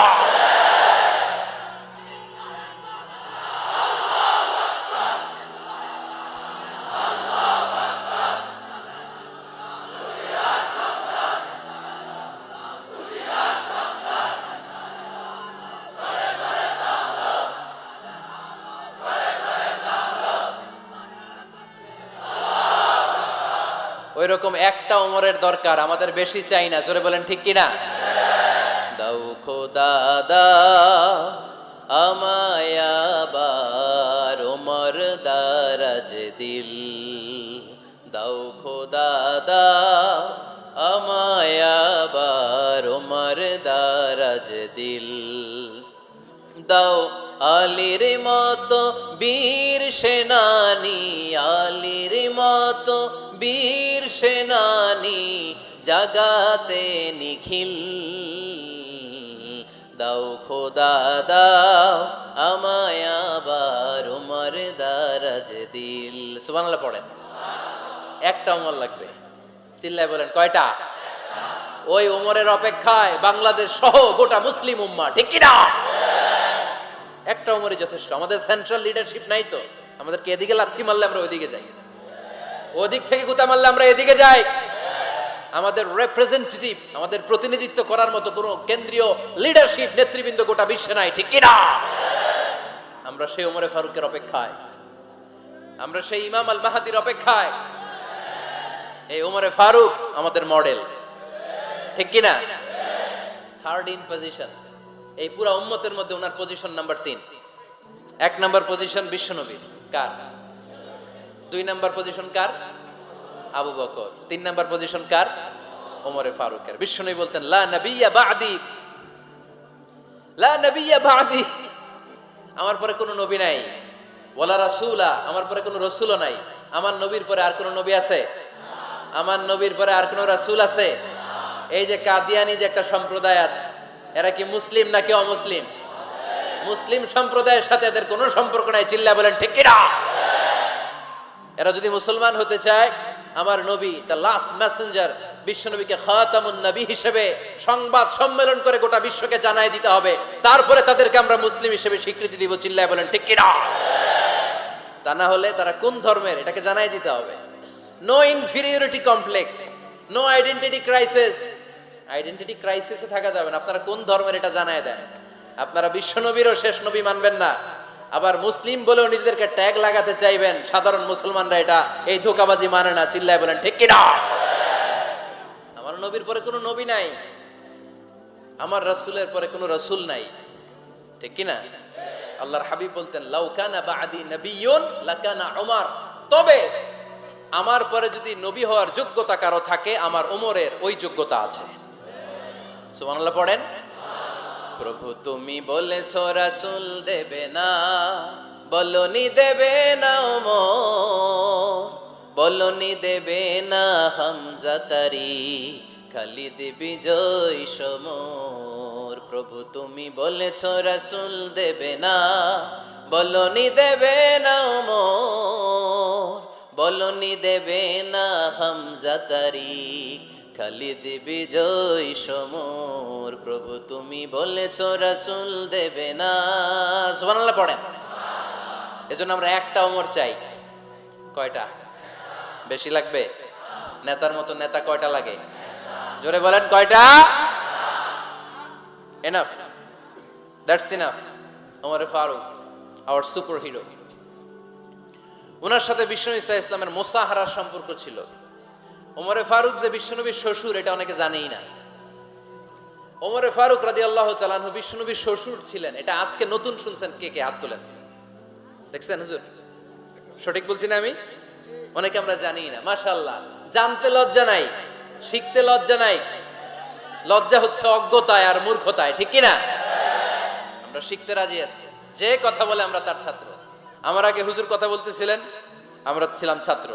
ওই রকম একটা ওমরের দরকার, আমাদের বেশি চাই না। জোরে বলেন ঠিক কিনা? দাও খোদা দাও আমায় আবার ওমর দারাজ দিল, দাও খোদা দাও আমায় আবার ওমর দারাজ দিল, দাও আলীর মতো বীর সেনানি, আলীর মতো বীর সেনানি জাগাতে নিখিল, দাও খোদা দাও আমায় আবার উমর দারাজ দিল। সুবহানাল্লাহ পড়েন। একটা উমর লাগবে, চিল্লায় বলেন কয়টা? ওই উমরের অপেক্ষায় বাংলাদেশ সহ গোটা মুসলিম উম্মাহ, ঠিক কি না? একটা উমরই যথেষ্ট। আমাদের সেন্ট্রাল লিডারশিপ নাই তো, আমাদেরকে এদিকে লাথি মারলে আমরা ওইদিকে যাই, ওদিক থেকে গুতা মারলে আমরা এদিকে যাই। আমাদের রিপ্রেজেন্টেটিভ, আমাদের প্রতিনিধিত্ব করার মতো কোনো কেন্দ্রীয় লিডারশিপ নেতৃবৃন্দ গোটা বিশ্বে নাই, ঠিক কি না? আমরা সেই ওমরে ফারুকের অপেক্ষায়, আমরা সেই ইমাম আল মাহাদির অপেক্ষায়। এই ওমরে ফারুক আমাদের মডেল, ঠিক কি না? থার্ড ইন পজিশন এই পুরা উম্মতের মধ্যে ওনার পজিশন নাম্বার 3। 1 নাম্বার পজিশন বিশ্বনবীর, কার? 2 নাম্বার পজিশন কার? আবু বকর। 3 নাম্বার পজিশন কার? ওমরে ফারুকের। বিশ্বনবী বলতেন লা নবিয়্যা বা'দি, লা নবিয়্যা বা'দি, আমার পরে কোনো নবী নাই। ওয়ালা রাসূলা, আমার পরে কোনো রাসূলও নাই। আমার নবীর পরে আর কোনো নবী আছে? আমার নবীর পরে আর কোনো রাসূল আছে? এই যে কাদিয়ানি যে একটা সম্প্রদায় আছে, এরা কি মুসলিম নাকি অমুসলিম? মুসলিম সম্প্রদায়ের সাথে এদের কোনো সম্পর্ক নাই, চিল্লা বলেন ঠিক কি না? এরা যদি মুসলমান হতে চায়, আমার নবী দ্য লাস্ট মেসেঞ্জার বিশ্বনবীকে খাতামুন নবী হিসেবে সংবাদ সম্মেলন করে গোটা বিশ্বকে জানাই দিতে হবে, তারপরে তাদেরকে আমরা মুসলিম হিসেবে স্বীকৃতি দিব, চিল্লায় বলেন ঠিক কি না? তা না হলে তারা কোন ধর্মের এটাকে জানাই দিতে হবে। No inferiority complex, no identity crisis. Identity ক্রাইসিসে থাকা যাবে না। আপনারা কোন ধর্মের এটা জানায় দেন। আপনারা বিশ্বনবীরও শেষ নবী মানবেন না, আবার মুসলিম বলেও নিজেদেরকে ট্যাগ লাগাতে চাইবেন। সাধারণ মুসলমানরা এটা এই ধোঁকাবাজি মানে না, চিল্লায় বলেন ঠিক কি না? আমার নবীর পরে কোনো নবী নাই, আমার রাসূলের পরে কোনো রাসূল নাই, ঠিক কি না? আল্লাহর হাবিব বলতেন লাউ কানা বা'দি নাবিয়্যুন লাকানা উমর, তবে আমার পরে যদি নবী হওয়ার যোগ্যতা কারো থাকে, আমার ওমরের ওই যোগ্যতা আছে। সুবহানাল্লাহ পড়েন। প্রভু তুমি বলেছো রাসূল দেবে না, বলনি দেবে না ওমর, বলনি দেবে না হামজা তারি, খালিদ বিজয় সমর। প্রভু তুমি বলেছো রাসূল দেবে না, বলনি দেবে না ওমর, বলনি দেবে না হামজা তারি, খালিদ বিজয় সমর। প্রভু তুমি বলেছো রাসূল দেবে না। সুবহানাল্লাহ পড়েন। এজন্য আমরা একটা ওমর চাই। কয়টা? বেশি লাগবে? নেতার মতো নেতা কয়টা লাগে? জোরে বলেন কয়টা? Enough, that's enough. ওমরে ফারুক আওয়ার সুপার হিরো। ওনার সাথে বিশ্বনবী সাল্লাল্লাহু আলাইহি ওয়াসাল্লামের মুসাহারার সম্পর্ক ছিল। ওমরে ফারুক যে বিশ্বনবীর শ্বশুর, এটা অনেকে জানেই না। ওমরে ফারুক রাদিয়াল্লাহু তাআলা আনহু বিশ্বনবীর শ্বশুর ছিলেন। এটা আজকে নতুন শুনছেন, কে কে হাত তোলেন? দেখছেন হুজুর? সঠিক বলছি না আমি? অনেকে আমরা জানি না। মাশাআল্লাহ, জানতে লজ্জা নাই, শিখতে লজ্জা নাই। লজ্জা হচ্ছে অজ্ঞতায় আর মূর্খতায়, ঠিক কি না? আমরা শিখতে রাজি আছি। যে কথা বলে আমরা তার ছাত্র। আমার আগে হুজুর কথা বলতেছিলেন, আমরা ছিলাম ছাত্র।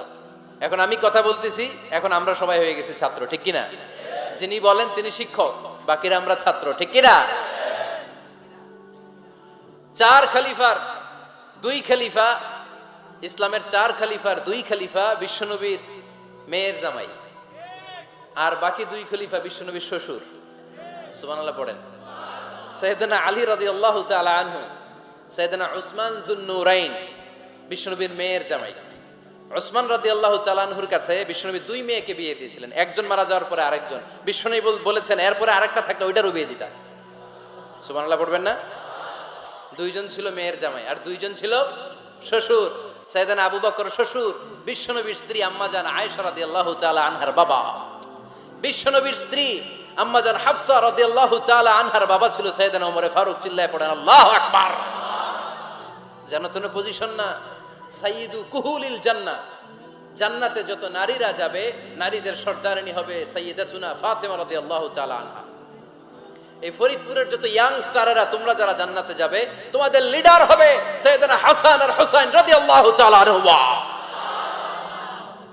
এখন আমি কথা বলতেছি, এখন আমরা সবাই হয়ে গেছি ছাত্র, ঠিক কি না? যিনি বলেন তিনি শিক্ষক, বাকিরা আমরা ছাত্র, ঠিক কি না? 4 খলিফার 2 খলিফা, ইসলামের 4 খলিফার 2 খলিফা বিশ্বনবীর মেয়ের জামাই, আর বাকি 2 খলিফা বিশ্বনবীর শ্বশুর। সুবহানাল্লাহ পড়েন। সাইয়েদনা আলী রাদিয়াল্লাহু তাআলা আনহু, সাইয়েদনা উসমান যুন নূরাইন বিশ্বনবীর মেয়ের জামাই। উসমান রাদিয়াল্লাহু তাআলা আনহুর কাছে বিশ্বনবী 2 মেয়েকে বিয়ে দিয়েছিলেন। একজন মারা যাওয়ার পরে আরেকজন। বিশ্বনবী বলেছেন এরপরে আরেকটা থাকলে ওইটারও বিয়ে দিতা। সুবহানাল্লাহ পড়বেন না? 2 জন ছিল মেয়ের জামাই আর 2 জন ছিল শ্বশুর। সাইয়েদনা আবু বকর শ্বশুর, বিশ্বনবীর স্ত্রী আম্মাজান আয়েশা রাদিয়াল্লাহু তাআলা আনহার বাবা। বিশ্বনবীর স্ত্রী আম্মাজান হাফসা রাদিয়াল্লাহু তাআলা আনহার বাবা ছিল সাইয়েদনা ওমরে ফারুক। চিল্লায় পড়েন আল্লাহু আকবার। জান্নাতের পজিশন না, সাইয়্যিদু কুহুলিল জান্নাহ। জান্নাতে যত নারীরা যাবে, নারীদের সর্দারিনী হবে সাইয়্যিদাতুনা ফাতেমা রাদিয়াল্লাহু তাআলা আনহা। এই ফরিদপুরের যত ইয়াং স্টারেরা তোমরা যারা জান্নাতে যাবে, তোমাদের লিডার হবে সাইয়েদনা হাসান আর হুসাইন রাদিয়াল্লাহু তাআলা আনহুমা।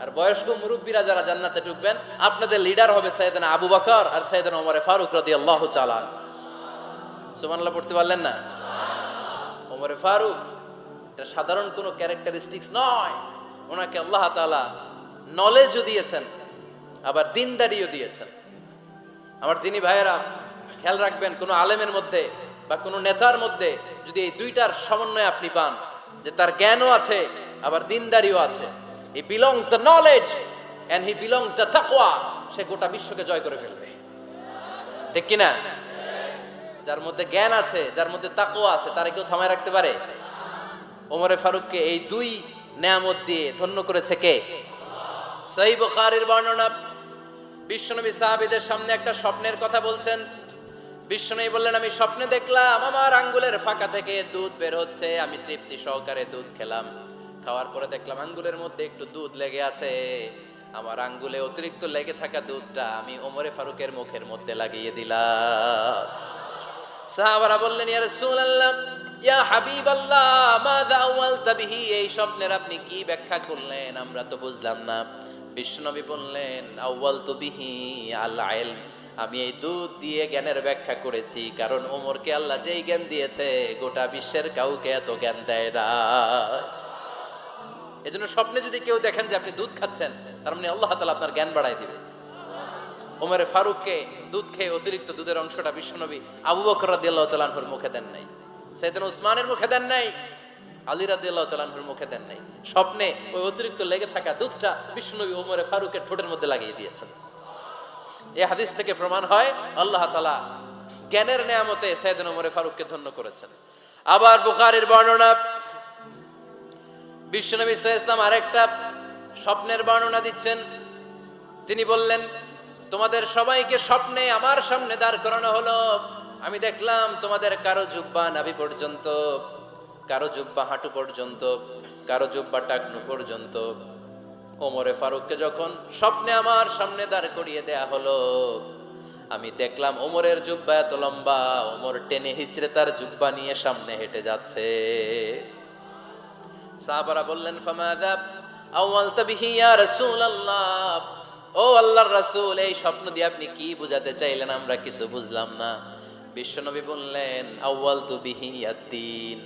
আর বয়স্ক মুরব্বীরা যারা জান্নাতে ঢুকবেন, আপনাদের লিডার হবে সাইয়েদনা আবু বকর আর সাইয়েদনা ওমর ফারুক রাদিয়াল্লাহু তাআলা। সুবহানাল্লাহ পড়তে পারলেন না? ওমরে ফারুক এটা সাধারণ কোনো ক্যারেক্টারিস্টিক্স নয়। ওনাকে আল্লাহ তাআলা নলেজও দিয়েছেন, আবার দিনদারিও দিয়েছেন। আমার দিনী ভাইয়েরা, খেয়াল রাখবেন, কোনো আলেমের মধ্যে বা কোনো নেতার মধ্যে যদি এই দুইটার সমন্বয় আপনি পান, যে তার জ্ঞানও আছে আবার দিনদারিও আছে, he belongs the knowledge and he belongs the তাকওয়া, সে গোটা বিশ্বকে জয় করে ফেলবে। ঠিক কিনা? যার মধ্যে জ্ঞান আছে, যার মধ্যে তাকওয়া আছে, তারা কেউ থামায় রাখতে পারে? ওমরে ফারুককে এই দুই নেয়ামত দিয়ে ধন্য করেছে কে? সহিহ বুখারীর বর্ণনা, বিশ্বনবী সাহাবীদের সামনে একটা স্বপ্নের কথা বলছেন। বিশ্বনবী বললেন, আমি স্বপ্নে দেখলাম আমার আঙ্গুলের ফাঁকা থেকে দুধ বের হচ্ছে, আমি তৃপ্তি সহকারে দুধ খেলাম। খাওয়ার পরে দেখলাম আঙ্গুলের মধ্যে একটু দুধ লেগে আছে। আমার আঙ্গুলে অতিরিক্ত লেগে থাকা দুধটা আমি ওমরে ফারুকের মুখের মধ্যে লাগিয়ে দিলাম। সাহাবারা বললেন, ইয়া রাসূলুল্লাহ, ইয়া হাবিবাল্লাহ, মাযা আওয়ালতা বিহি, এই স্বপ্নের আপনি কি ব্যাখ্যা করলেন, আমরা তো বুঝলাম না। বিশ্বনবী বললেন, আওয়ালতু বিহি আল ইলম, আমি এই দুধ দিয়ে জ্ঞানের ব্যাখ্যা করেছি, কারণ ওমরকে আল্লাহ যেই জ্ঞান দিয়েছে গোটা বিশ্বের কাউকে এত জ্ঞান দেয় না। এজন্য স্বপ্নে যদি কেউ দেখেন যে আপনি দুধ খাচ্ছেন, তার মানে আল্লাহ তাআলা আপনার জ্ঞান বাড়ায় দিবে। ওমরে ফারুককে দুধ খেয়ে অতিরিক্ত দুধের অংশটা বিশ্বনবী আবু বকর রাদিয়াল্লাহু তাআলা আনহুর মুখে দেন নাই, সাইয়েদনা উসমানের মুখে দেন নাই, আলী রাদিয়াল্লাহু তাআলা আনহুর মুখে দেন নাই। স্বপ্নে ওই অতিরিক্ত লেগে থাকা দুধটা বিশ্বনবী ওমরে ফারুকের ঠোঁটের মধ্যে লাগিয়ে দিয়েছেন। এই হাদিস থেকে প্রমাণ হয় আল্লাহ তাআলা জ্ঞানের নেয়ামতে সাইয়েদনা ওমরে ফারুককে ধন্য করেছেন। আবার বুখারীর বর্ণনা, বিশ্বনবী সাল্লাল্লাহু আলাইহি ওয়াসাল্লাম আরেকটা স্বপ্নের বর্ণনা দিচ্ছেন। তিনি বললেন, তোমাদের সবাইকে স্বপ্নে আমার সামনে দাঁড় করানো হলো। আমি দেখলাম তোমাদের কারো জুব্বা নাভি পর্যন্ত, কারো জুব্বা হাঁটু পর্যন্ত, কারো জুব্বা টাকনু পর্যন্ত। ওমরে ফারুককে যখন স্বপ্নে আমার সামনে দাঁড় করিয়ে দেয়া হলো, আমি দেখলাম ওমরের জুব্বা এত লম্বা, ওমর টেনে হিচড়ে তার জুব্বা নিয়ে সামনে হেঁটে যাচ্ছে। সাহাবারা বললেন, ফামাযা আওয়ালতা বিহি ইয়া রাসূলুল্লাহ, ও আল্লাহর রাসূল, এই স্বপ্ন দিয়ে আপনি কি বুঝাতে চাইলেন, আমরা কিছু বুঝলাম না। বিশ্বনবী বললেন, আউয়ালতু বিহি আদ-দীন,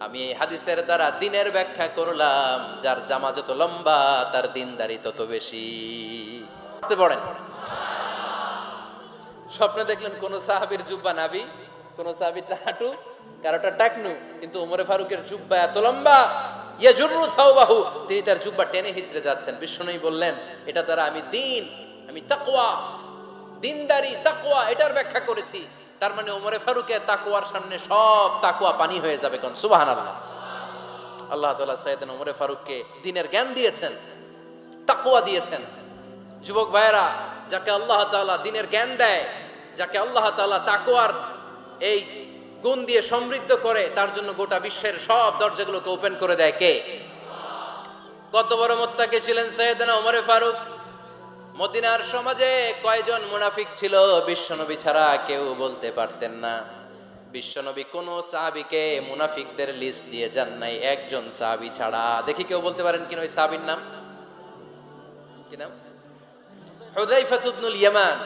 আমি এই হাদিসের দ্বারা দ্বীনের ব্যাখ্যা করলাম, যার জামা যত লম্বা তার দ্বীনদারি তত বেশি। বুঝতে পারেন? স্বপ্নে দেখলেন কোন সাহাবীর জুব্বা নাভি, কোন সাহাবীর হাঁটু, কারোটা টাকনু, কিন্তু ওমরে ফারুকের জুব্বা এত লম্বা, ইয়াজুরু সাওবাহু, তিনি তার জুব্বা টেনে হিচড়ে যাচ্ছেন। বিশ্বনবী বললেন, এটা দ্বারা আমি দ্বীন, আমি তাকওয়া, দ্বীনদারি, তাকওয়া, এটার ব্যাখ্যা করেছি। তার মানে ওমরে ফারুকের তাকওয়ার সামনে সব তাকওয়া পানি হয়ে যাবে। কোন সুবহানাল্লাহ। আল্লাহ তাআলা সাইয়েদনা ওমরে ফারুককে দ্বীনের জ্ঞান দিয়েছেন, তাকওয়া দিয়েছেন। যুবক ভাইয়েরা, যাকে আল্লাহ তাআলা দ্বীনের জ্ঞান দেয়, যাকে আল্লাহ তাআলা তাকওয়ার এই গুণ দিয়ে সমৃদ্ধ করে, তার জন্য গোটা বিশ্বের সব দরজাগুলোকে ওপেন করে দেয় কে? কত বড় মুত্তাকি ছিলেন সাইয়েদনা ওমরে ফারুক। মদিনার সমাজে কয়জন মুনাফিক ছিল বিশ্বনবী ছাড়া কেউ বলতে পারতেন না। বিশ্বনবী কোন সাহাবীকে মুনাফিকদের লিস্ট দিয়ে যান নাই, একজন সাহাবী ছাড়া। দেখি কেউ বলতে পারেন কিনা ওই সাহাবীর নাম? কি নাম? হুযায়ফা ইবনুল ইয়ামান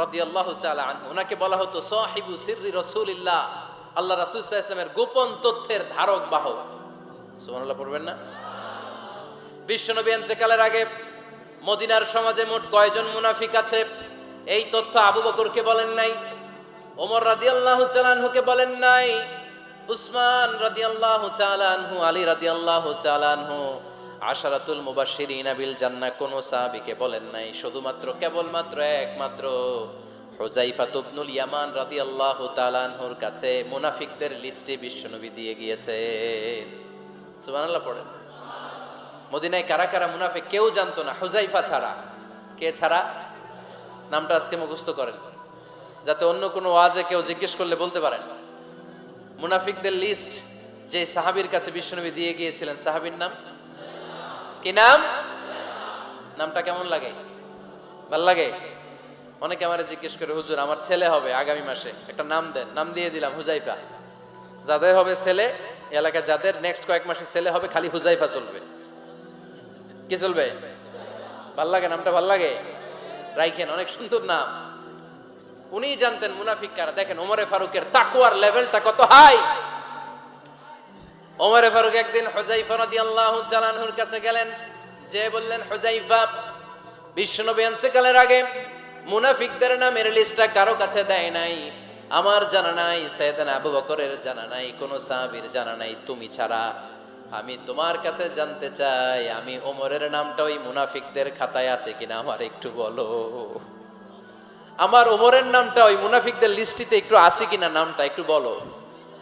রাদিয়াল্লাহু তাআলা আনহু। ওনাকে বলা হতো সাহিবু সিররি রাসূলিল্লাহ, আল্লাহ রাসূল সাল্লাল্লাহু আলাইহি ওয়াসাল্লামের গোপন তথ্যের ধারক বাহক। সুবহানাল্লাহ পড়বেন না? বিশ্বনবী ইন্তেকালের আগে মদিনার সমাজে মোট কয়জন মুনাফিক আছে, এই তথ্য আবু বকরকে বলেন নাই, ওমর রাদিয়াল্লাহু তাআলা আনহুকে বলেন নাই, উসমান রাদিয়াল্লাহু তাআলা আনহু, আলী রাদিয়াল্লাহু তাআলা আনহু, আশারাতুল মুবাশশিরিনা বিল জান্নাহ কোন সাহাবীকে বলেন নাই। শুধুমাত্র কেবলমাত্র একমাত্র হুযায়ফা ইবনুল ইয়ামান রাদিয়াল্লাহু তাআলা আনহুর কাছে মুনাফিকদের লিস্টে বিশ্বনবী দিয়ে গিয়েছেন। সুবহানাল্লাহ পড়েন। মদিনায় কারা কারা মুনাফিক কেউ জানতো না হুযায়ফা ছাড়া। কে ছাড়া? নামটা আজকে মুখস্থ করেন, যাতে অন্য কোনো ওয়াজে কেউ জিজ্ঞেস করলে বলতে পারেন। মুনাফিকদের লিস্ট যে সাহাবীর কাছে বিশ্বনবী দিয়ে গিয়েছিলেন, সাহাবীর নাম কি? নাম? নামটা কেমন লাগে? ভাল লাগে? অনেকে আমারে জিজ্ঞেস করে, হুজুর আমার ছেলে হবে আগামী মাসে, একটা নাম দেন। নাম দিয়ে দিলাম হুযায়ফা। যাদের হবে ছেলে, এলাকায় যাদের নেক্সট কয়েক মাসে ছেলে হবে, খালি হুযায়ফা চলবে। কি চলবে? ভাল লাগে? নামটা ভাল লাগে? রাইখেন, অনেক সুন্দর নাম। উনি জানতেন মুনাফিক কারা। দেখেন ওমরে ফারুকের তাকওয়ার লেভেলটা কত হাই। ওমরে ফারুক একদিন হুযায়ফা রাদিয়াল্লাহু তাআলা আনহুর কাছে গেলেন, যে বললেন, হুযায়ফা, বিশ্বনবী ইন্তেকালের আগে মুনাফিকদের নামের লিস্টটা কারো কাছে দেয় নাই, আমার জানা নাই, সাইয়েদনা আবু বকরের জানা নাই, কোন সাহাবীর জানা নাই, তুমি ছাড়া। আমি তোমার কাছে জানতে চাই, আমি ওমরের নামটা ওই মুনাফিকদের খাতায় আছে কিনা আমার একটু বলো। আমার ওমরের নামটা ওই মুনাফিকদের লিস্টিতে একটু আছে কিনা, নামটা একটু বলো।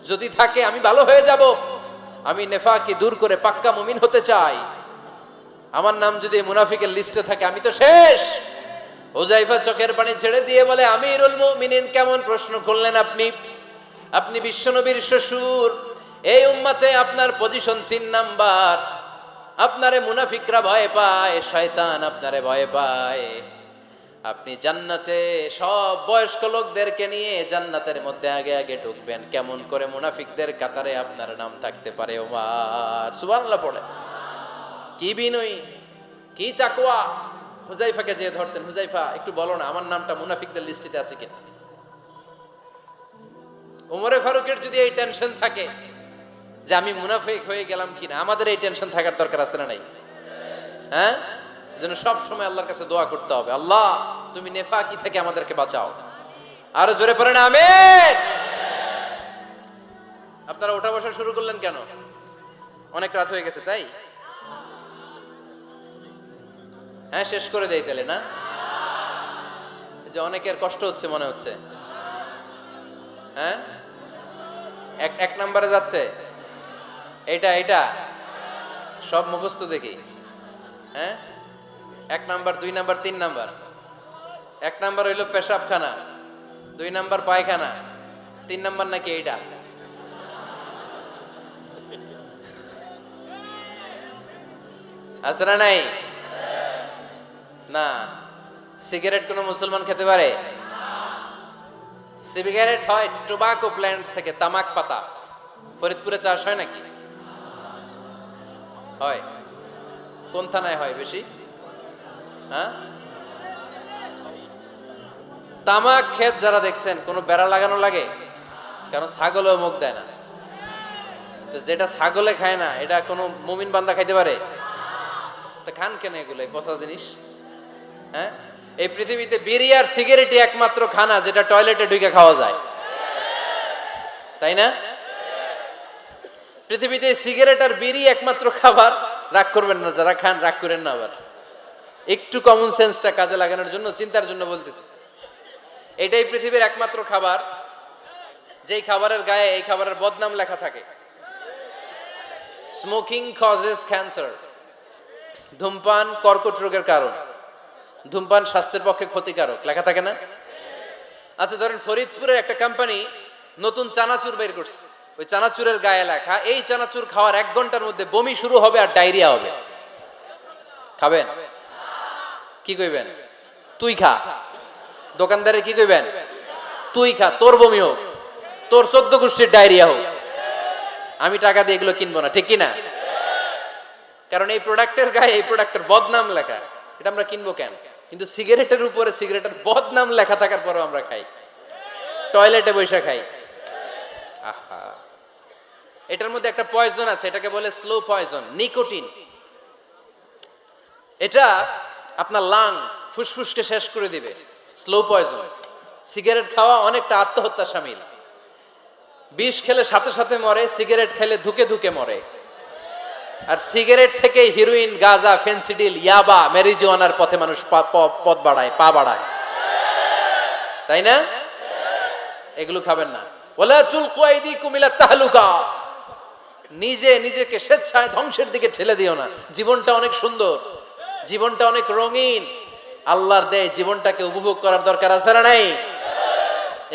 যদি থাকে আমি ভালো হয়ে যাব, আমি নেফাকি দূর করে পাক্কা মুমিন হতে চাই। আমার নাম যদি মুনাফিকের লিস্টে থাকে আমি তো শেষ। হুযায়ফা চোখের পানি ছেড়ে দিয়ে বলে, আমিরুল মুমিনিন, কেমন প্রশ্ন করলেন আপনি? আপনি বিশ্বনবীর শ্বশুর, এই উম্মতে আপনার পজিশন 3 নাম্বার। আপনারে মুনাফিকরা ভয় পায়, শয়তান আপনারে ভয় পায়। আপনি জান্নাতে সব বয়স্ক লোকদেরকে নিয়ে জান্নাতের মধ্যে আগে আগে ঢুকবেন, কেমন করে মুনাফিকদের কাতারে আপনার নাম থাকতে পারে ওমর? সুবহানাল্লাহ পড়ে। কি বিনয়ী, কি তাকওয়া। হুযায়ফাকে যে ধরতেন, হুযায়ফা একটু বলো না আমার নামটা মুনাফিকদের লিস্টিতে আছে কিনা। ওমরে ফারুকের যদি এই টেনশন থাকে যে আমি মুনাফিক হয়ে গেলাম কিনা, আমাদের এই টেনশন থাকার দরকার আছে না নাই? হ্যাঁ, যেন সব সময় আল্লাহর কাছে দোয়া করতে হবে, আল্লাহ তুমি নেফাকি থেকে আমাদেরকে বাঁচাও। আরো জোরে পড়েন আমিন। আপনারা ওঠা বসা শুরু করলেন কেন? অনেক রাত হয়ে গেছে তাই? হ্যাঁ, শেষ করে দেই তাহলে না? যে অনেকের কষ্ট হচ্ছে মনে হচ্ছে। হ্যাঁ, এক নম্বরে যাচ্ছে এটা সব মুখস্থ দেখি। হ্যাঁ, 1 নাম্বার, 2 নাম্বার, 3 নাম্বার। 1 নাম্বার হইল পেশাবখানা, 2 নাম্বার পায়খানা, 3 নাম্বার নাকি এইটা। আছে না নাই? না। সিগারেট কোন মুসলমান খেতে পারে? সিগারেট হয় টোবাকো প্ল্যান্টস থেকে, তামাক পাতা। ফরিদপুরে চাষ হয় নাকি? হয়। কোন থানায় হয় বেশি? হ্যাঁ, তামাক ক্ষেত যারা দেখছেন, কোনো বেড়া লাগানো লাগে? কারণ ছাগলেও মুখ দেয় না। তো যেটা ছাগলে খায় না, এটা কোনো মুমিন বান্দা খাইতে পারে? তা খান কেন এগুলো, পচা জিনিস? হ্যাঁ, এই পৃথিবীতে বিড়ি আর সিগারেটই একমাত্র খানা যেটা টয়লেটে ঢুকে খাওয়া যায়, তাই না? পৃথিবীতে সিগারেট আর বিড়ি একমাত্র খাবার। রাগ করবেন না যারা খান, রাগ করেন না আবার। একটু কমন সেন্সটা কাজে লাগানোর জন্য, চিন্তার জন্য বলতেছি। এটাই পৃথিবীর একমাত্র খাবার যেই খাবারের গায়ে এই খাবারের বদনাম লেখা থাকে, স্মোকিং কজেস ক্যান্সার। ধূমপান কর্কট রোগের কারণ, ধূমপান স্বাস্থ্যের পক্ষে ক্ষতিকারক, লেখা থাকে না? আচ্ছা ধরেন ফরিদপুরের একটা কোম্পানি নতুন চানাচুর বের করছে, ওই চানাচুরের গায়ে লেখা, এই চানাচুর খাওয়ার 1 ঘন্টার মধ্যে বমি শুরু হবে আর ডায়রিয়া হবে। খাবেন? কি কইবেন? তুই খা। দোকানদারে কি কইবেন? তুই খা, তোর বমি হোক, তোর 14 গোষ্ঠীর ডায়রিয়া হোক, আমি টাকা দিয়ে এগুলো কিনবো না, ঠিক কিনা? কারণ এই প্রোডাক্টের গায়ে এই প্রোডাক্টের বদনাম লেখা, এটা আমরা কিনবো কেন? কিন্তু সিগারেটের উপরে সিগারেটের বদনাম লেখা থাকার পরেও আমরা খাই, টয়লেটে বসে খাই। আহা, এটার মধ্যে একটা পয়জন আছে, এটাকে বলে স্লো পয়জন, নিকোটিন। এটা আপনার লাং, ফুসফুসকে শেষ করে দিবে। Slow poison. সিগারেট খাওয়া অনেকটা আত্মহত্যা শামিল। বিষ খেলে সাথে সাথে মরে, সিগারেট খেলে ধুকে ধুকে মরে। আর সিগারেট থেকে হিরোইন, গাঁজা, ফেন্সিডিল, ইয়াবা, ম্যারিজুয়ানার পথে মানুষ পথ বাড়ায়, পা বাড়ায়, তাই না? এগুলো খাবেন না। ওয়ালা তুলকু আইদিকুম ইলা তাহলুকা। নিজেকে স্বেচ্ছায় ধ্বংসের দিকে ঠেলে দিও না। জীবনটা অনেক সুন্দর, জীবনটা অনেক রঙিন, আল্লাহর দেয় জীবনটাকে উপভোগ করার দরকার আছে না নাই?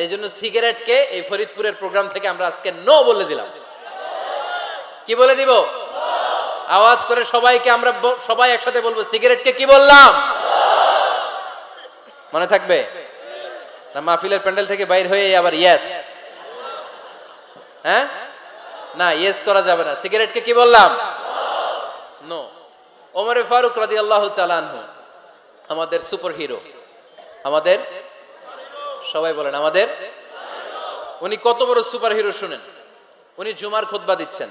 এই জন্য সিগারেটকে এই ফরিদপুরের প্রোগ্রাম থেকে আমরা আজকে নো বলে দিলাম। কি বলে দিব? আওয়াজ করে সবাইকে আমরা সবাই একসাথে বলবো, সিগারেটকে কি বললাম? মনে থাকবে না? মাহফিলের প্যান্ডেল থেকে বাইর হয়ে আবার ইয়েস, হ্যাঁ না, ইয়েস করা যাবে না। সিগারেটকে কি বললাম? নো। ওমর ফারুক রাদিয়াল্লাহু তাআলা আনহু আমাদের সুপার হিরো, আমাদের সবাই বলেন আমাদের। উনি কত বড় সুপার হিরো শুনেন। উনি জুমার খুতবা দিচ্ছেন।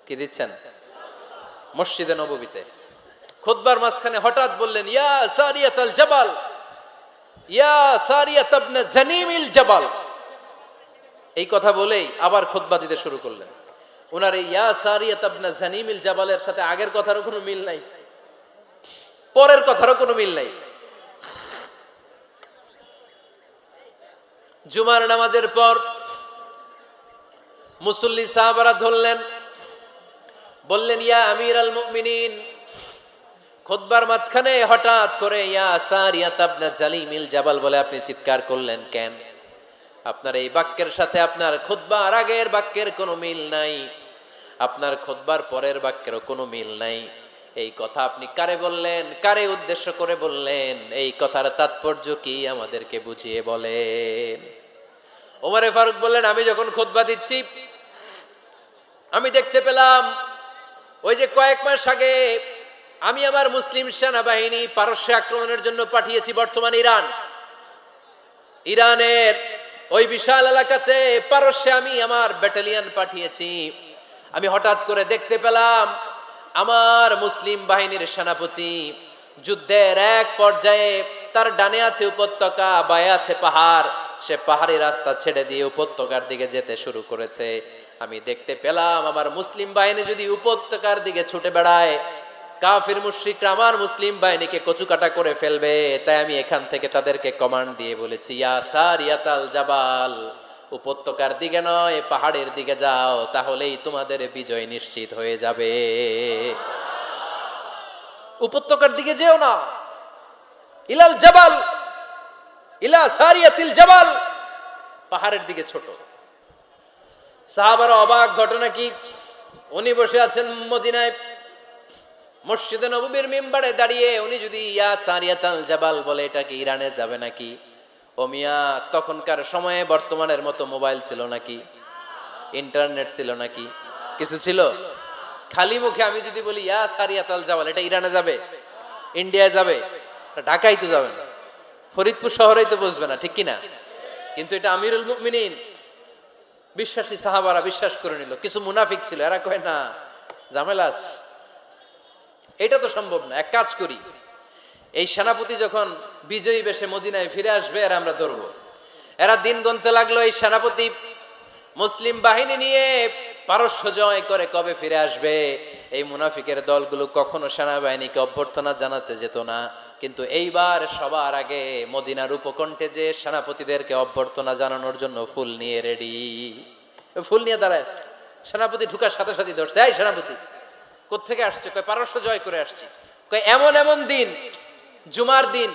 কি দিচ্ছেন? মসজিদে নববীতে। খুতবার মাঝখানে হঠাৎ বললেন, ইয়া সারিয়াতাল জাবাল, ইয়া সারিয়াত ইবনে জানিমিল জাবাল। এই কথা বলেই আবার খুতবা দিতে শুরু করলেন। ওনার এই ইয়া সারিয়াত ইবনে জানিমিল জাবালের সাথে আগের কথারও কোনো মিল নাই, পরের কথারও কোনো মিল নাই। জুমার নামাজের পর মুসল্লি সাহাবারা ধরলেন, বললেন, ইয়া আমিরাল মুমিনিন। খুতবার মাঝখানে হঠাৎ করে ইয়া সারিয়াত ইবনে জালিমিল জাবাল বলে আপনি চিৎকার করলেন কেন? আপনার এই বাক্যের সাথে আপনার খুতবার আগের বাক্যের কোনো মিল নাই, আপনার খুতবার পরের বাক্যেরও কোনো মিল নাই। এই কথা আপনি কারে বললেন? কারে উদ্দেশ্য করে বললেন? এই কথার তাৎপর্য কি আমাদেরকে বুঝিয়ে বলেন। ওমরে ফারুক বললেন, আমি যখন খুতবা দিচ্ছি আমি দেখতে পেলাম ওই যে কয়েক মাস আগে আমি আমার মুসলিম সেনাবাহিনী পারস্যে আক্রমণের জন্য পাঠিয়েছি, বর্তমান ইরানের ওই বিশাল এলাকাতে পারস্যে আমি আমার ব্যাটালিয়ন পাঠিয়েছি। আমি হঠাৎ করে দেখতে পেলাম আমার মুসলিম বাহিনীর সেনাপতি যুদ্ধের এক পর্যায়ে তার ডানে আছে উপত্যকা, বায়ে আছে পাহাড়, সে পাহাড়ি রাস্তা ছেড়ে দিয়ে উপত্যকার দিকে যেতে শুরু করেছে। আমি দেখতে পেলাম আমার মুসলিম বাহিনী যদি উপত্যকার দিকে ছুটে বেড়ায়, কাফির মুশরিকরা আমার মুসলিম বাহিনীকে কচুকাটা করে ফেলবে। তাই আমি এখান থেকে তাদেরকে কমান্ড দিয়ে বলেছি, ইয়া সারিয়াতাল জাবাল, উপত্যকার দিকে নয় পাহাড়ের দিকে যাও, তাহলেই তোমাদের বিজয় নিশ্চিত হয়ে যাবে। উপত্যকার দিকে যেও না, ইলাল জাবাল, ইলা সারিয়াতিল জাবাল, পাহাড়ের দিকে ছোট। সাহাবারা অবাক, ঘটনা কি? উনি বসে আছেন মদিনায় মসজিদে নববীর মিম্বারে দাঁড়িয়ে, উনি যদি ইয়া সারিয়াতাল জাবাল বলে এটা কি ইরানে যাবে নাকি? ও মিয়া, তখনকার সময়ে বর্তমানের মতো মোবাইল ছিল নাকি? ইন্টারনেট ছিল নাকি? কিছু ছিল? খালি মুখে আমি যদি বলি ইয়া সারিয়াতাল জাবাল, এটা ইরানে যাবে? ইন্ডিয়ায় যাবে? ঢাকায় তো যাবে না, ফরিদপুর শহরেই তো বসবে না, ঠিক কিনা? কিন্তু এটা আমিরুল মুমিনিন বিশ্বাসী সাহাবারা বিশ্বাস করে নিল। কিছু মুনাফিক ছিল, এরা কয় না ঝামেলাস, এটা তো সম্ভব না। এক কাজ করি, এই সেনাপতি যখন বিজয়ী বেশে মদিনায় ফিরে আসবে আর আমরা ধরবো। এরা দিন গুনতে লাগলো, এই সেনাপতি মুসলিম বাহিনী নিয়ে পারস্য জয় করে কবে ফিরে আসবে। এই মুনাফিকের দলগুলো কখনো সেনাবাহিনীকে অভ্যর্থনা জানাতে যেত না, কিন্তু এইবার সবার আগে মদিনার উপকণ্ঠে যে সেনাপতিদেরকে অভ্যর্থনা জানানোর জন্য ফুল নিয়ে রেডি। ফুল নিয়ে দাঁড়ায় সেনাপতি ঢুকার সাথে সাথে ধরছে, এই সেনাপতি কোত্থেকে আসছে? কয় পারস্য জয় করে আসছি। কয় এমন এমন দিন, জুমার দিন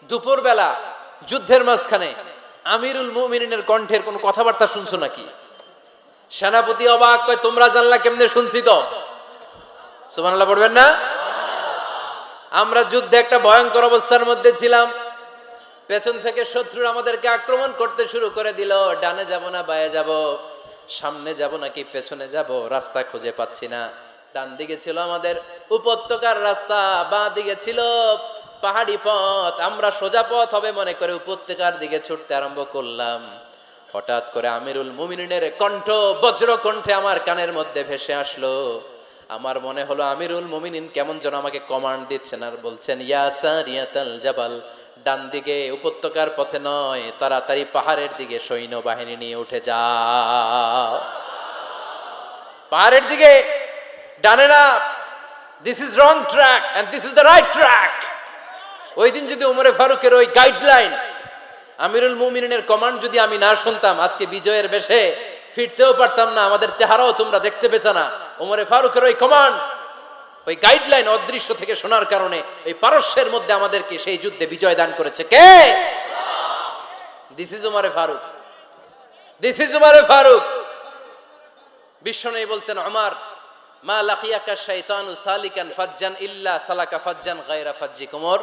দুপুর বেলা যুদ্ধের মাঝখানে আমিরুল মুমিনিনের কণ্ঠের কোন কথাবার্তা শুনছো নাকি? সেনাপতি অবাক, কয় তোমরা জানলা কেমনে? শুনছি তো। সুবহানাল্লাহ পড়বেন না? আমরা যুদ্ধে একটা ভয়ঙ্কর অবস্থার মধ্যে ছিলাম, পেছন থেকে শত্রুরা আমাদেরকে আক্রমণ করতে শুরু করে দিল। ডানে যাব না বায়ে যাব, সামনে যাব নাকি পেছনে যাব, রাস্তা খুঁজে পাচ্ছি না। ডান দিকে ছিল আমাদের উপত্যকার রাস্তা, বাঁ দিকে ছিল পাহাড়ি পথ। আমরা সোজা পথ হবে মনে করে উপত্যকার দিকে ছুটতে আরম্ভ করলাম। হঠাৎ করে আমিরুল মুমিনিনের কণ্ঠ বজ্র কণ্ঠে আমার কানের মধ্যে ভেসে আসলো। আমার মনে হলো আমিরুল মুমিনিন কেমন যেন আমাকে কমান্ড দিচ্ছেন আর বলছেন, ইয়া সারিয়াতাল জাবাল, ডান দিকে উপত্যকার পথে নয়, তাড়াতাড়ি পাহাড়ের দিকে সৈন্যবাহিনী নিয়ে উঠে যাও। পাহাড়ের দিকে, ডানে না। This is wrong track and this is the right track. ওই দিন যদি ওমরে ফারুকের ওই গাইডলাইন, আমিরুল মুমিনিনের কমান্ড যদি আমি না শুনতাম, আজকে বিজয়ের বেশে ফিরতেও পারতাম না, আমাদের চেহারাও তোমরা দেখতে পেতে না। ওমরে ফারুকের ওই কমান্ড, ওই গাইডলাইন অদৃশ্য থেকে শোনার কারণে এই পারস্যের মধ্যে আমাদেরকে সেই যুদ্ধে বিজয় দান করেছে কে? দিস ইজ ওমরে ফারুক, দিস ইজ ওমরে ফারুক। বিশ্বনবী বলছেন, ওমর মা লাকিয়াকা শাইতানু সালিকান ফাজ্জান ইল্লা সালাকা ফাজ্জান গায়রা ফাজ্জিক। ওমর,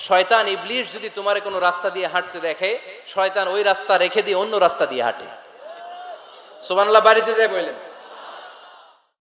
শয়তান ইবলিস যদি তোমার কোনো রাস্তা দিয়ে হাঁটতে দেখে, শয়তান ওই রাস্তা রেখে দিয়ে অন্য রাস্তা দিয়ে হাঁটে। সুবহানাল্লাহ, বাড়িতে যাই বললেন।